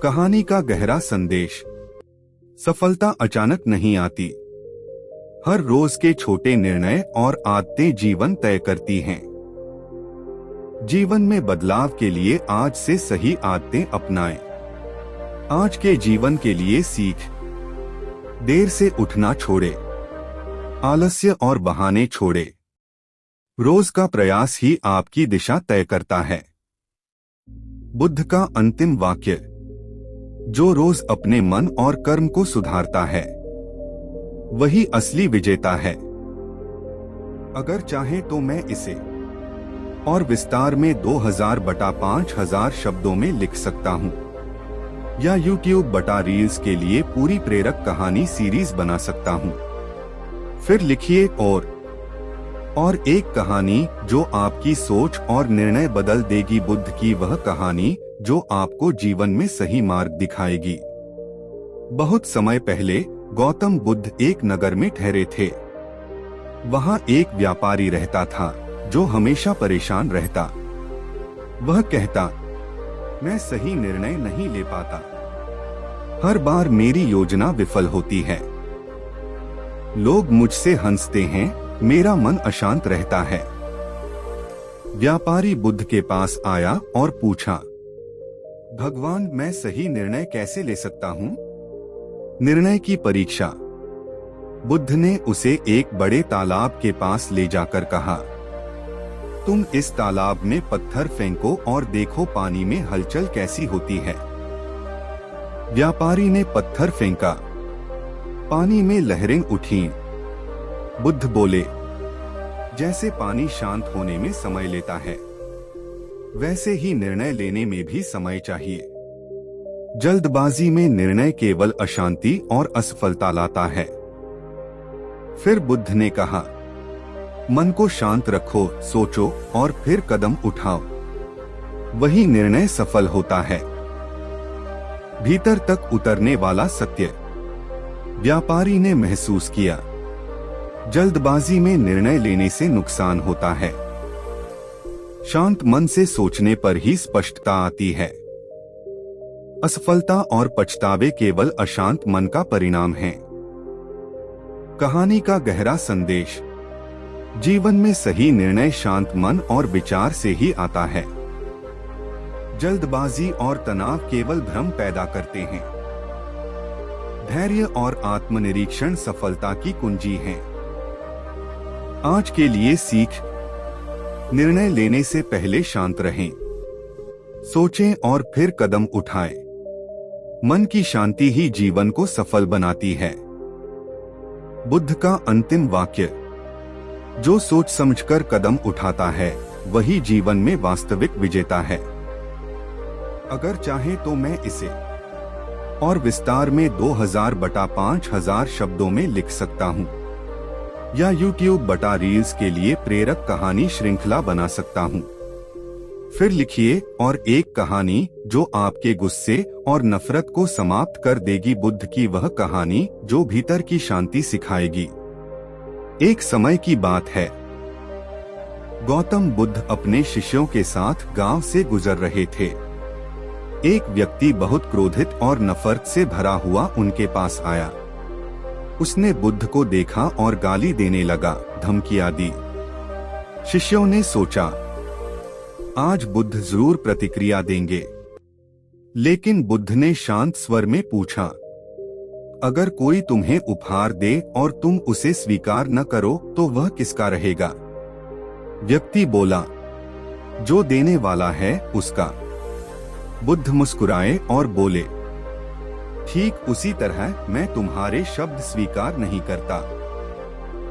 कहानी का गहरा संदेश। सफलता अचानक नहीं आती। हर रोज के छोटे निर्णय और आदतें जीवन तय करती हैं। जीवन में बदलाव के लिए आज से सही आदतें अपनाएं। आज के जीवन के लिए सीख। देर से उठना छोड़े, आलस्य और बहाने छोड़े। रोज का प्रयास ही आपकी दिशा तय करता है। बुद्ध का अंतिम वाक्य, जो रोज अपने मन और कर्म को सुधारता है वही असली विजेता है। अगर चाहे तो मैं इसे और विस्तार में 2000/5000 शब्दों में लिख सकता हूँ, या YouTube/रील्स के लिए पूरी प्रेरक कहानी सीरीज बना सकता हूँ। फिर लिखिए और एक कहानी जो आपकी सोच और निर्णय बदल देगी। बुद्ध की वह कहानी जो आपको जीवन में सही मार्ग दिखाएगी। बहुत समय पहले गौतम बुद्ध एक नगर में ठहरे थे। वहां एक व्यापारी रहता था जो हमेशा परेशान रहता। वह कहता, मैं सही निर्णय नहीं ले पाता। हर बार मेरी योजना विफल होती है। लोग मुझसे हंसते हैं, मेरा मन अशांत रहता है। व्यापारी बुद्ध के पास आया और पूछा, भगवान, मैं सही निर्णय कैसे ले सकता हूँ? निर्णय की परीक्षा। बुद्ध ने उसे एक बड़े तालाब के पास ले जाकर कहा, तुम इस तालाब में पत्थर फेंको और देखो पानी में हलचल कैसी होती है। व्यापारी ने पत्थर फेंका, पानी में लहरें उठीं। बुद्ध बोले, जैसे पानी शांत होने में समय लेता है वैसे ही निर्णय लेने में भी समय चाहिए। जल्दबाजी में निर्णय केवल अशांति और असफलता लाता है। फिर बुद्ध ने कहा, मन को शांत रखो, सोचो और फिर कदम उठाओ। वही निर्णय सफल होता है। भीतर तक उतरने वाला सत्य। व्यापारी ने महसूस किया, जल्दबाजी में निर्णय लेने से नुकसान होता है। शांत मन से सोचने पर ही स्पष्टता आती है। असफलता और पछतावे केवल अशांत मन का परिणाम हैं। कहानी का गहरा संदेश। जीवन में सही निर्णय शांत मन और विचार से ही आता है। जल्दबाजी और तनाव केवल भ्रम पैदा करते हैं। धैर्य और आत्मनिरीक्षण सफलता की कुंजी हैं। आज के लिए सीख: निर्णय लेने से पहले शांत रहें, सोचें और फिर कदम उठाएं। मन की शांति ही जीवन को सफल बनाती है। बुद्ध का अंतिम वाक्य: जो सोच समझकर कदम उठाता है वही जीवन में वास्तविक विजेता है। अगर चाहे तो मैं इसे और विस्तार में 2000/5000 शब्दों में लिख सकता हूँ, या YouTube/रील्स के लिए प्रेरक कहानी श्रृंखला बना सकता हूँ। फिर लिखिए और एक कहानी जो आपके गुस्से और नफरत को समाप्त कर देगी, बुद्ध की वह कहानी जो भीतर की शांति सिखाएगी। एक समय की बात है, गौतम बुद्ध अपने शिष्यों के साथ गांव से गुजर रहे थे। एक व्यक्ति बहुत क्रोधित और नफरत से भरा हुआ उनके पास आया। उसने बुद्ध को देखा और गाली देने लगा, धमकियां दी। शिष्यों ने सोचा, आज बुद्ध जरूर प्रतिक्रिया देंगे, लेकिन बुद्ध ने शांत स्वर में पूछा, अगर कोई तुम्हें उपहार दे और तुम उसे स्वीकार न करो तो वह किसका रहेगा? व्यक्ति बोला, जो देने वाला है उसका। बुद्ध मुस्कुराए और बोले, ठीक उसी तरह मैं तुम्हारे शब्द स्वीकार नहीं करता,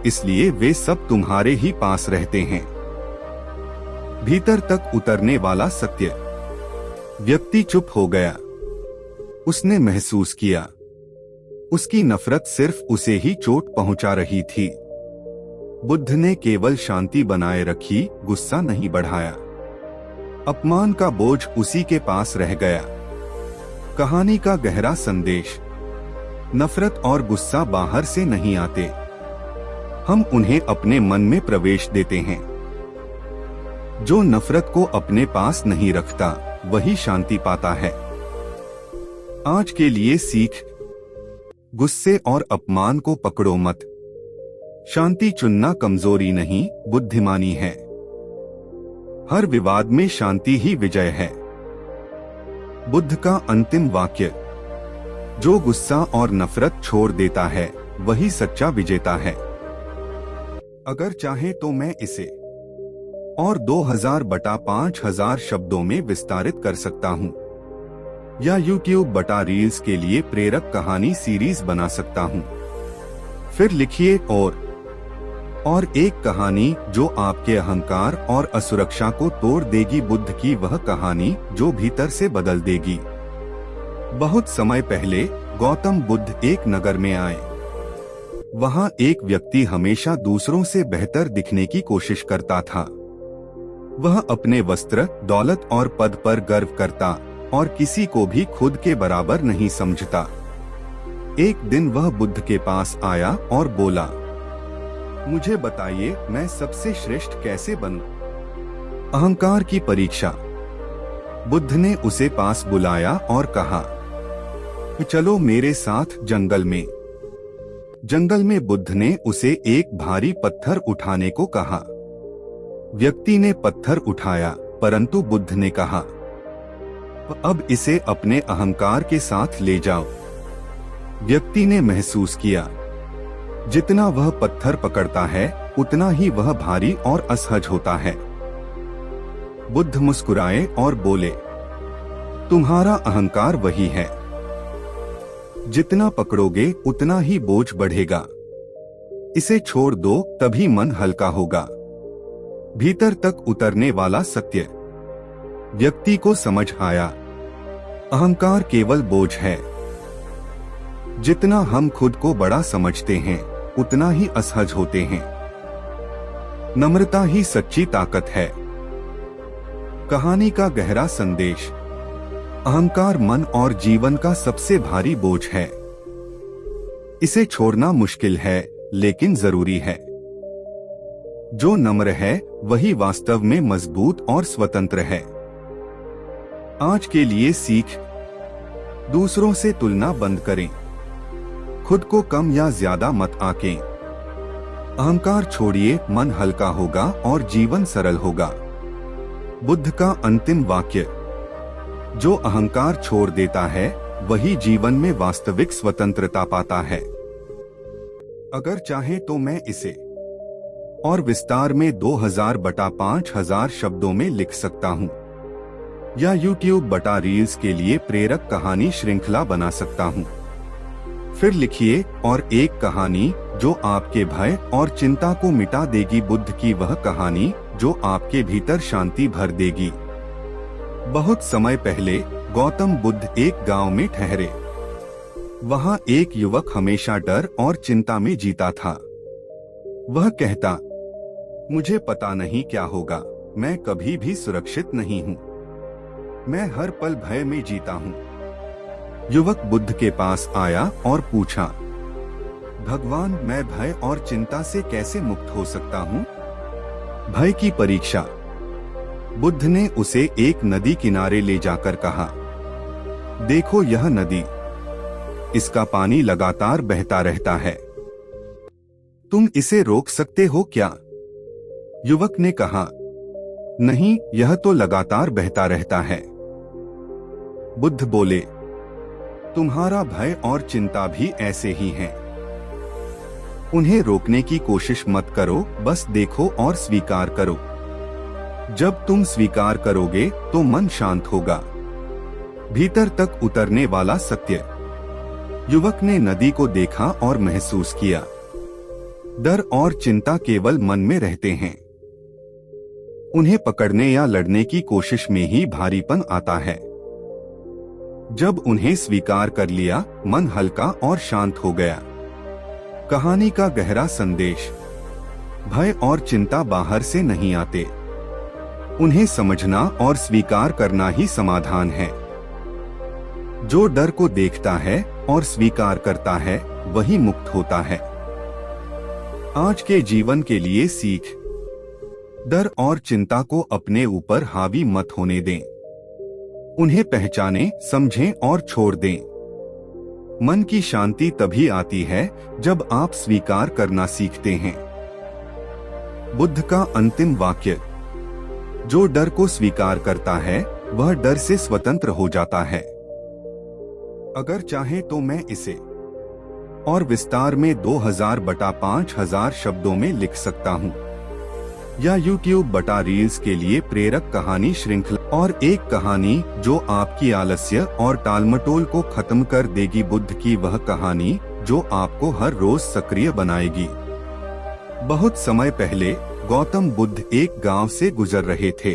इसलिए वे सब तुम्हारे ही पास रहते हैं। भीतर तक उतरने वाला सत्य। व्यक्ति चुप हो गया। उसने महसूस किया उसकी नफरत सिर्फ उसे ही चोट पहुंचा रही थी। बुद्ध ने केवल शांति बनाए रखी, गुस्सा नहीं बढ़ाया। अपमान का बोझ उसी के पास रह गया। कहानी का गहरा संदेश: नफरत और गुस्सा बाहर से नहीं आते, हम उन्हें अपने मन में प्रवेश देते हैं। जो नफरत को अपने पास नहीं रखता वही शांति पाता है। आज के लिए सीख: गुस्से और अपमान को पकड़ो मत। शांति चुनना कमजोरी नहीं, बुद्धिमानी है। हर विवाद में शांति ही विजय है। बुद्ध का अंतिम वाक्य: जो गुस्सा और नफरत छोड़ देता है वही सच्चा विजेता है। अगर चाहे तो मैं इसे और 2000/5000 शब्दों में विस्तारित कर सकता हूँ, या YouTube/रील्स के लिए प्रेरक कहानी सीरीज बना सकता हूँ। फिर लिखिए और एक कहानी जो आपके अहंकार और असुरक्षा को तोड़ देगी, बुद्ध की वह कहानी जो भीतर से बदल देगी। बहुत समय पहले गौतम बुद्ध एक नगर में आए। वहाँ एक व्यक्ति हमेशा दूसरों से बेहतर दिखने की कोशिश करता था। वह अपने वस्त्र, दौलत और पद पर गर्व करता और किसी को भी खुद के बराबर नहीं समझता। एक दिन वह बुद्ध के पास आया और बोला, मुझे बताइए मैं सबसे श्रेष्ठ कैसे बनूं? अहंकार की परीक्षा। बुद्ध ने उसे पास बुलाया और कहा, चलो मेरे साथ जंगल में। जंगल में बुद्ध ने उसे एक भारी पत्थर उठाने को कहा। व्यक्ति ने पत्थर उठाया, परंतु बुद्ध ने कहा, अब इसे अपने अहंकार के साथ ले जाओ। व्यक्ति ने महसूस किया, जितना वह पत्थर पकड़ता है उतना ही वह भारी और असहज होता है। बुद्ध मुस्कुराए और बोले, तुम्हारा अहंकार वही है, जितना पकड़ोगे उतना ही बोझ बढ़ेगा। इसे छोड़ दो, तभी मन हल्का होगा। भीतर तक उतरने वाला सत्य। व्यक्ति को समझ आया, अहंकार केवल बोझ है। जितना हम खुद को बड़ा समझते हैं उतना ही असहज होते हैं। नम्रता ही सच्ची ताकत है। कहानी का गहरा संदेश: अहंकार मन और जीवन का सबसे भारी बोझ है। इसे छोड़ना मुश्किल है, लेकिन जरूरी है। जो नम्र है वही वास्तव में मजबूत और स्वतंत्र है। आज के लिए सीख: दूसरों से तुलना बंद करें, खुद को कम या ज्यादा मत आंकें। अहंकार छोड़िए, मन हल्का होगा और जीवन सरल होगा। बुद्ध का अंतिम वाक्य: जो अहंकार छोड़ देता है वही जीवन में वास्तविक स्वतंत्रता पाता है। अगर चाहे तो मैं इसे और विस्तार में 2000 बटा 5000 शब्दों में लिख सकता हूँ, या YouTube बटा रील्स के लिए प्रेरक कहानी श्रृंखला बना सकता हूँ। फिर लिखिए और एक कहानी जो आपके भय और चिंता को मिटा देगी, बुद्ध की वह कहानी जो आपके भीतर शांति भर देगी। बहुत समय पहले गौतम बुद्ध एक गांव में ठहरे। वहां एक युवक हमेशा डर और चिंता में जीता था। वह कहता, मुझे पता नहीं क्या होगा, मैं कभी भी सुरक्षित नहीं हूँ, मैं हर पल भय में जीता हूँ। युवक बुद्ध के पास आया और पूछा, भगवान, मैं भय और चिंता से कैसे मुक्त हो सकता हूँ? भय की परीक्षा। बुद्ध ने उसे एक नदी किनारे ले जाकर कहा, देखो यह नदी, इसका पानी लगातार बहता रहता है, तुम इसे रोक सकते हो क्या? युवक ने कहा, नहीं, यह तो लगातार बहता रहता है। बुद्ध बोले, तुम्हारा भय और चिंता भी ऐसे ही हैं। उन्हें रोकने की कोशिश मत करो, बस देखो और स्वीकार करो। जब तुम स्वीकार करोगे तो मन शांत होगा। भीतर तक उतरने वाला सत्य। युवक ने नदी को देखा और महसूस किया, डर और चिंता केवल मन में रहते हैं। उन्हें पकड़ने या लड़ने की कोशिश में ही भारीपन आता है। जब उन्हें स्वीकार कर लिया, मन हल्का और शांत हो गया। कहानी का गहरा संदेश, भय और चिंता बाहर से नहीं आते, उन्हें समझना और स्वीकार करना ही समाधान है। जो डर को देखता है और स्वीकार करता है वही मुक्त होता है। आज के जीवन के लिए सीख, डर और चिंता को अपने ऊपर हावी मत होने दें। उन्हें पहचानें, समझें और छोड़ दें। मन की शांति तभी आती है जब आप स्वीकार करना सीखते हैं। बुद्ध का अंतिम वाक्य, जो डर को स्वीकार करता है वह डर से स्वतंत्र हो जाता है। अगर चाहे तो मैं इसे और विस्तार में 2000 बटा 5000 शब्दों में लिख सकता हूँ, या YouTube बटा रील्स के लिए प्रेरक कहानी श्रृंखला और एक कहानी जो आपकी आलस्य और टालमटोल को खत्म कर देगी, बुद्ध की वह कहानी जो आपको हर रोज सक्रिय बनाएगी। बहुत समय पहले गौतम बुद्ध एक गांव से गुजर रहे थे।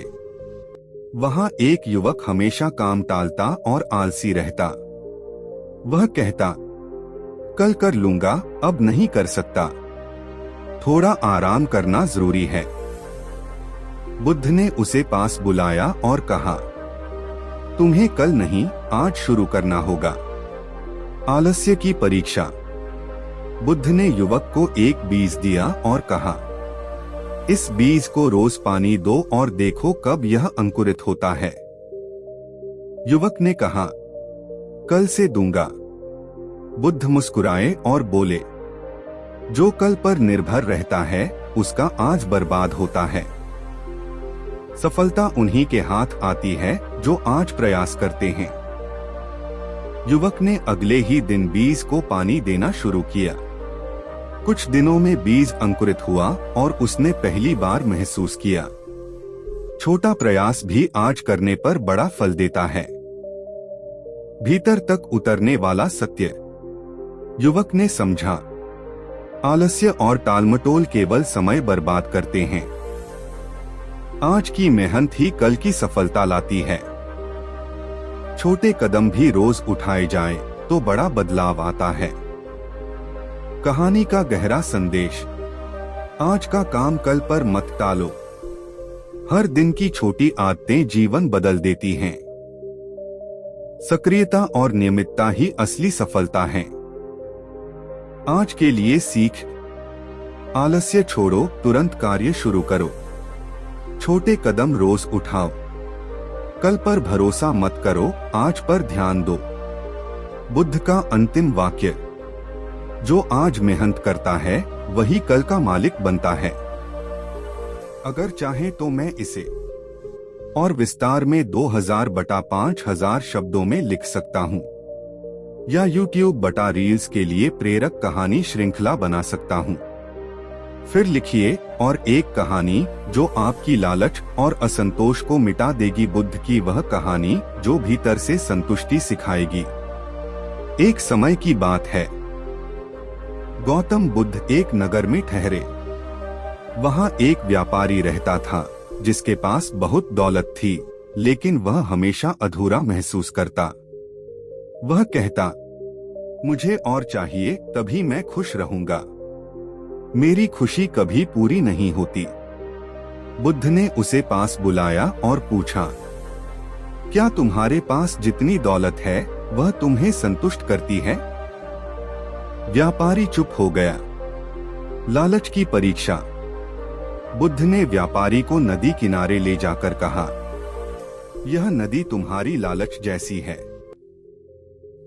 वहां एक युवक हमेशा काम टालता और आलसी रहता। वह कहता, कल कर लूंगा, अब नहीं कर सकता, थोड़ा आराम करना जरूरी है। बुद्ध ने उसे पास बुलाया और कहा, तुम्हें कल नहीं, आज शुरू करना होगा। आलस्य की परीक्षा। बुद्ध ने युवक को एक बीज दिया और कहा, इस बीज को रोज पानी दो और देखो कब यह अंकुरित होता है। युवक ने कहा, कल से दूंगा। बुद्ध मुस्कुराए और बोले, जो कल पर निर्भर रहता है उसका आज बर्बाद होता है। सफलता उन्हीं के हाथ आती है जो आज प्रयास करते हैं। युवक ने अगले ही दिन बीज को पानी देना शुरू किया। कुछ दिनों में बीज अंकुरित हुआ और उसने पहली बार महसूस किया, छोटा प्रयास भी आज करने पर बड़ा फल देता है। भीतर तक उतरने वाला सत्य। युवक ने समझा, आलस्य और टालमटोल केवल समय बर्बाद करते हैं। आज की मेहनत ही कल की सफलता लाती है। छोटे कदम भी रोज उठाए जाएं तो बड़ा बदलाव आता है। कहानी का गहरा संदेश, आज का काम कल पर मत टालो। हर दिन की छोटी आदतें जीवन बदल देती हैं। सक्रियता और नियमितता ही असली सफलता है। आज के लिए सीख, आलस्य छोड़ो, तुरंत कार्य शुरू करो। छोटे कदम रोज उठाओ। कल पर भरोसा मत करो, आज पर ध्यान दो। बुद्ध का अंतिम वाक्य, जो आज मेहनत करता है वही कल का मालिक बनता है। अगर चाहे तो मैं इसे और विस्तार में 2000 बटा 5000 शब्दों में लिख सकता हूँ, या YouTube बटा रील्स के लिए प्रेरक कहानी श्रृंखला बना सकता हूँ। फिर लिखिए और एक कहानी जो आपकी लालच और असंतोष को मिटा देगी, बुद्ध की वह कहानी जो भीतर से संतुष्टि सिखाएगी। एक समय की बात है, गौतम बुद्ध एक नगर में ठहरे। वहाँ एक व्यापारी रहता था जिसके पास बहुत दौलत थी, लेकिन वह हमेशा अधूरा महसूस करता। वह कहता, मुझे और चाहिए तभी मैं खुश रहूंगा, मेरी खुशी कभी पूरी नहीं होती। बुद्ध ने उसे पास बुलाया और पूछा, क्या तुम्हारे पास जितनी दौलत है वह तुम्हें संतुष्ट करती है? व्यापारी चुप हो गया। लालच की परीक्षा। बुद्ध ने व्यापारी को नदी किनारे ले जाकर कहा, यह नदी तुम्हारी लालच जैसी है,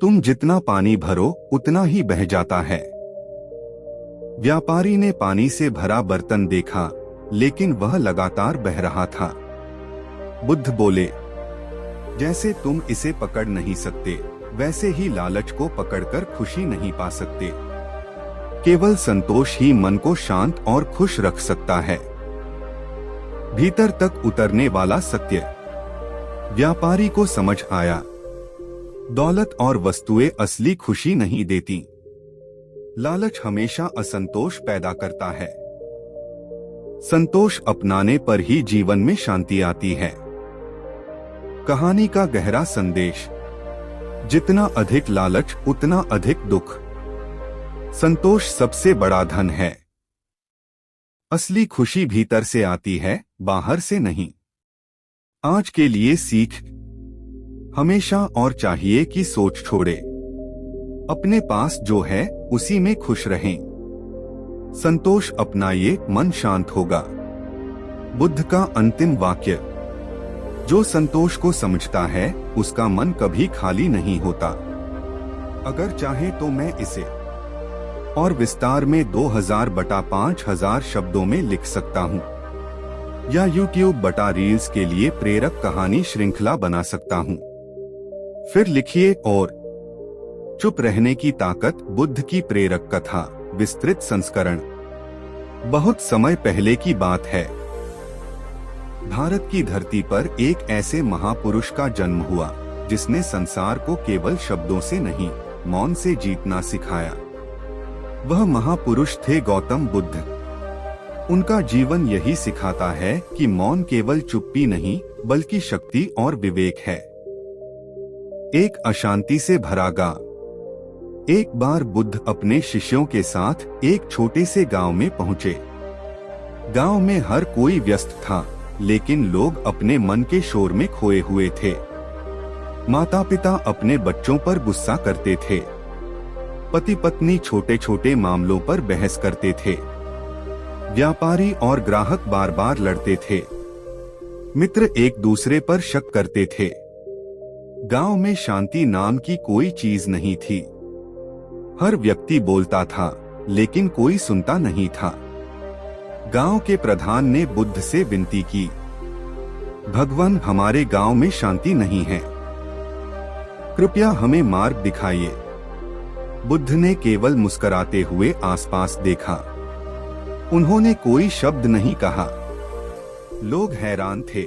तुम जितना पानी भरो उतना ही बह जाता है। व्यापारी ने पानी से भरा बर्तन देखा, लेकिन वह लगातार बह रहा था। बुद्ध बोले, जैसे तुम इसे पकड़ नहीं सकते, वैसे ही लालच को पकड़कर खुशी नहीं पा सकते। केवल संतोष ही मन को शांत और खुश रख सकता है। भीतर तक उतरने वाला सत्य। व्यापारी को समझ आया, दौलत और वस्तुएं असली खुशी नहीं देती। लालच हमेशा असंतोष पैदा करता है। संतोष अपनाने पर ही जीवन में शांति आती है। कहानी का गहरा संदेश। जितना अधिक लालच उतना अधिक दुख। संतोष सबसे बड़ा धन है। असली खुशी भीतर से आती है, बाहर से नहीं। आज के लिए सीख, हमेशा और चाहिए की सोच छोड़े। अपने पास जो है उसी में खुश रहें। संतोष अपनाइए, मन शांत होगा। बुद्ध का अंतिम वाक्य, जो संतोष को समझता है उसका मन कभी खाली नहीं होता। अगर चाहे तो मैं इसे और विस्तार में 2000 बटा 5000 शब्दों में लिख सकता हूँ, या YouTube बटा रील्स के लिए प्रेरक कहानी श्रृंखला बना सकता हूँ। फिर लिखिए और चुप रहने की ताकत, बुद्ध की प्रेरक कथा, विस्तृत संस्करण। बहुत समय पहले की बात है। भारत की धरती पर एक ऐसे महापुरुष का जन्म हुआ जिसने संसार को केवल शब्दों से नहीं, मौन से जीतना सिखाया। वह महापुरुष थे गौतम बुद्ध। उनका जीवन यही सिखाता है कि मौन केवल चुप्पी नहीं, बल्कि शक्ति और विवेक है। एक अशांति से भरा गांव। एक बार बुद्ध अपने शिष्यों के साथ एक छोटे से गांव में पहुंचे। गांव में हर कोई व्यस्त था, लेकिन लोग अपने मन के शोर में खोए हुए थे। माता पिता अपने बच्चों पर गुस्सा करते थे। पति पत्नी छोटे छोटे मामलों पर बहस करते थे। व्यापारी और ग्राहक बार बार लड़ते थे। मित्र एक दूसरे पर शक करते थे। गांव में शांति नाम की कोई चीज नहीं थी। हर व्यक्ति बोलता था, लेकिन कोई सुनता नहीं था। गांव के प्रधान ने बुद्ध से विनती की, भगवान, हमारे गांव में शांति नहीं है, कृपया हमें मार्ग दिखाइए। बुद्ध ने केवल मुस्कुराते हुए आसपास देखा। उन्होंने कोई शब्द नहीं कहा। लोग हैरान थे।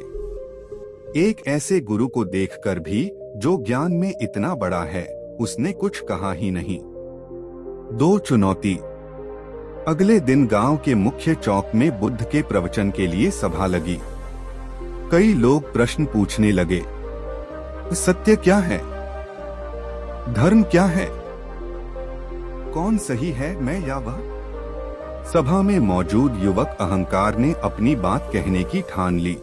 एक ऐसे गुरु को देखकर भी जो ज्ञान में इतना बड़ा है, उसने कुछ कहा ही नहीं। 2 चुनौती। अगले दिन गांव के मुख्य चौक में बुद्ध के प्रवचन के लिए सभा लगी। कई लोग प्रश्न पूछने लगे, सत्य क्या है? धर्म क्या है? कौन सही है, मैं या वह? सभा में मौजूद युवक अहंकार ने अपनी बात कहने की ठान ली।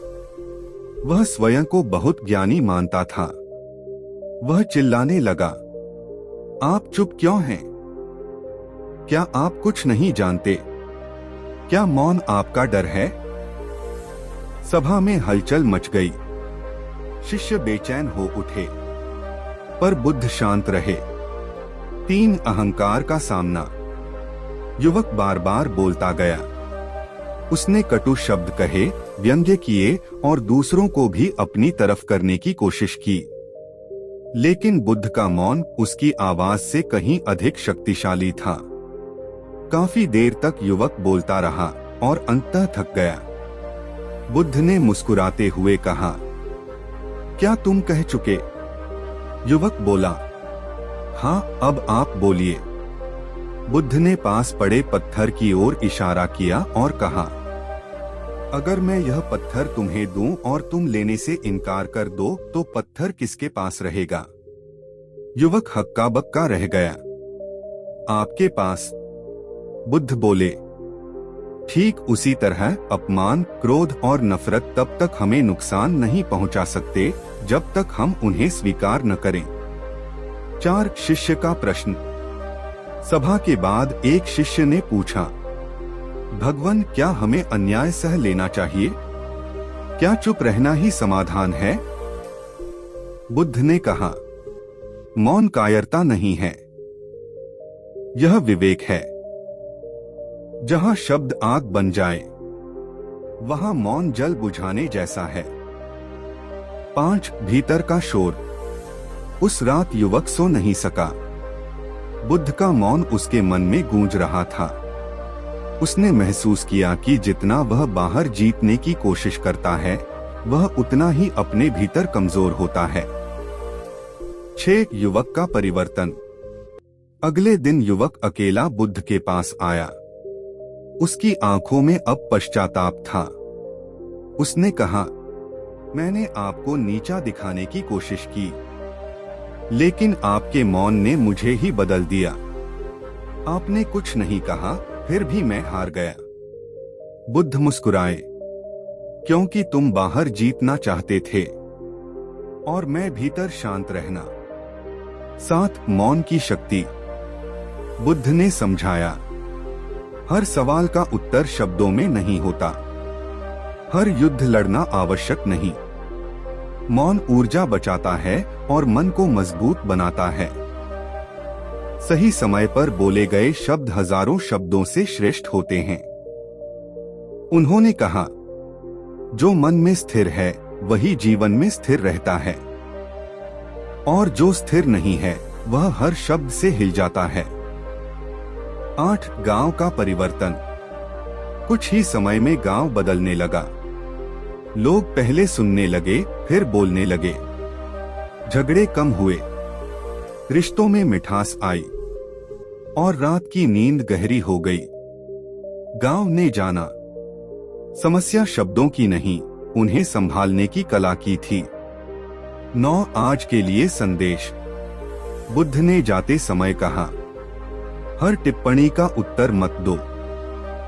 वह स्वयं को बहुत ज्ञानी मानता था। वह चिल्लाने लगा, आप चुप क्यों हैं? क्या आप कुछ नहीं जानते? क्या मौन आपका डर है? सभा में हलचल मच गई। शिष्य बेचैन हो उठे, पर बुद्ध शांत रहे। 3 अहंकार का सामना। युवक बार बार बोलता गया, उसने कटु शब्द कहे, व्यंग्य किए और दूसरों को भी अपनी तरफ करने की कोशिश की। लेकिन बुद्ध का मौन उसकी आवाज से कहीं अधिक शक्तिशाली था। काफी देर तक युवक बोलता रहा और अंततः थक गया। बुद्ध ने मुस्कुराते हुए कहा, क्या तुम कह चुके? युवक बोला, हाँ, अब आप बोलिए। बुद्ध ने पास पड़े पत्थर की ओर इशारा किया और कहा, अगर मैं यह पत्थर तुम्हें दूं और तुम लेने से इनकार कर दो तो पत्थर किसके पास रहेगा? युवक हक्का बक्का रह गया। आपके पास। बुद्ध बोले, ठीक उसी तरह अपमान, क्रोध और नफरत तब तक हमें नुकसान नहीं पहुंचा सकते जब तक हम उन्हें स्वीकार न करें। 4 शिष्य का प्रश्न। सभा के बाद एक शिष्य ने पूछा, भगवान, क्या हमें अन्याय सह लेना चाहिए? क्या चुप रहना ही समाधान है? बुद्ध ने कहा, मौन कायरता नहीं है, यह विवेक है। जहां शब्द आग बन जाए, वहां मौन जल बुझाने जैसा है। 5 भीतर का शोर। उस रात युवक सो नहीं सका। बुद्ध का मौन उसके मन में गूंज रहा था। उसने महसूस किया कि जितना वह बाहर जीतने की कोशिश करता है, वह उतना ही अपने भीतर कमजोर होता है। 6 युवक का परिवर्तन। अगले दिन युवक अकेला बुद्ध के पास आया। उसकी आंखों में अब पश्चाताप था। उसने कहा, मैंने आपको नीचा दिखाने की कोशिश की, लेकिन आपके मौन ने मुझे ही बदल दिया। आपने कुछ नहीं कहा, फिर भी मैं हार गया। बुद्ध मुस्कुराए, क्योंकि तुम बाहर जीतना चाहते थे और मैं भीतर शांत रहना। 7 मौन की शक्ति। बुद्ध ने समझाया, हर सवाल का उत्तर शब्दों में नहीं होता। हर युद्ध लड़ना आवश्यक नहीं। मौन ऊर्जा बचाता है और मन को मजबूत बनाता है। सही समय पर बोले गए शब्द हजारों शब्दों से श्रेष्ठ होते हैं। उन्होंने कहा, जो मन में स्थिर है वही जीवन में स्थिर रहता है, और जो स्थिर नहीं है वह हर शब्द से हिल जाता है। 8 गांव का परिवर्तन। कुछ ही समय में गांव बदलने लगा। लोग पहले सुनने लगे, फिर बोलने लगे। झगड़े कम हुए, रिश्तों में मिठास आई और रात की नींद गहरी हो गई। गांव ने जाना, समस्या शब्दों की नहीं, उन्हें संभालने की कला की थी। 9 आज के लिए संदेश। बुद्ध ने जाते समय कहा, हर टिप्पणी का उत्तर मत दो।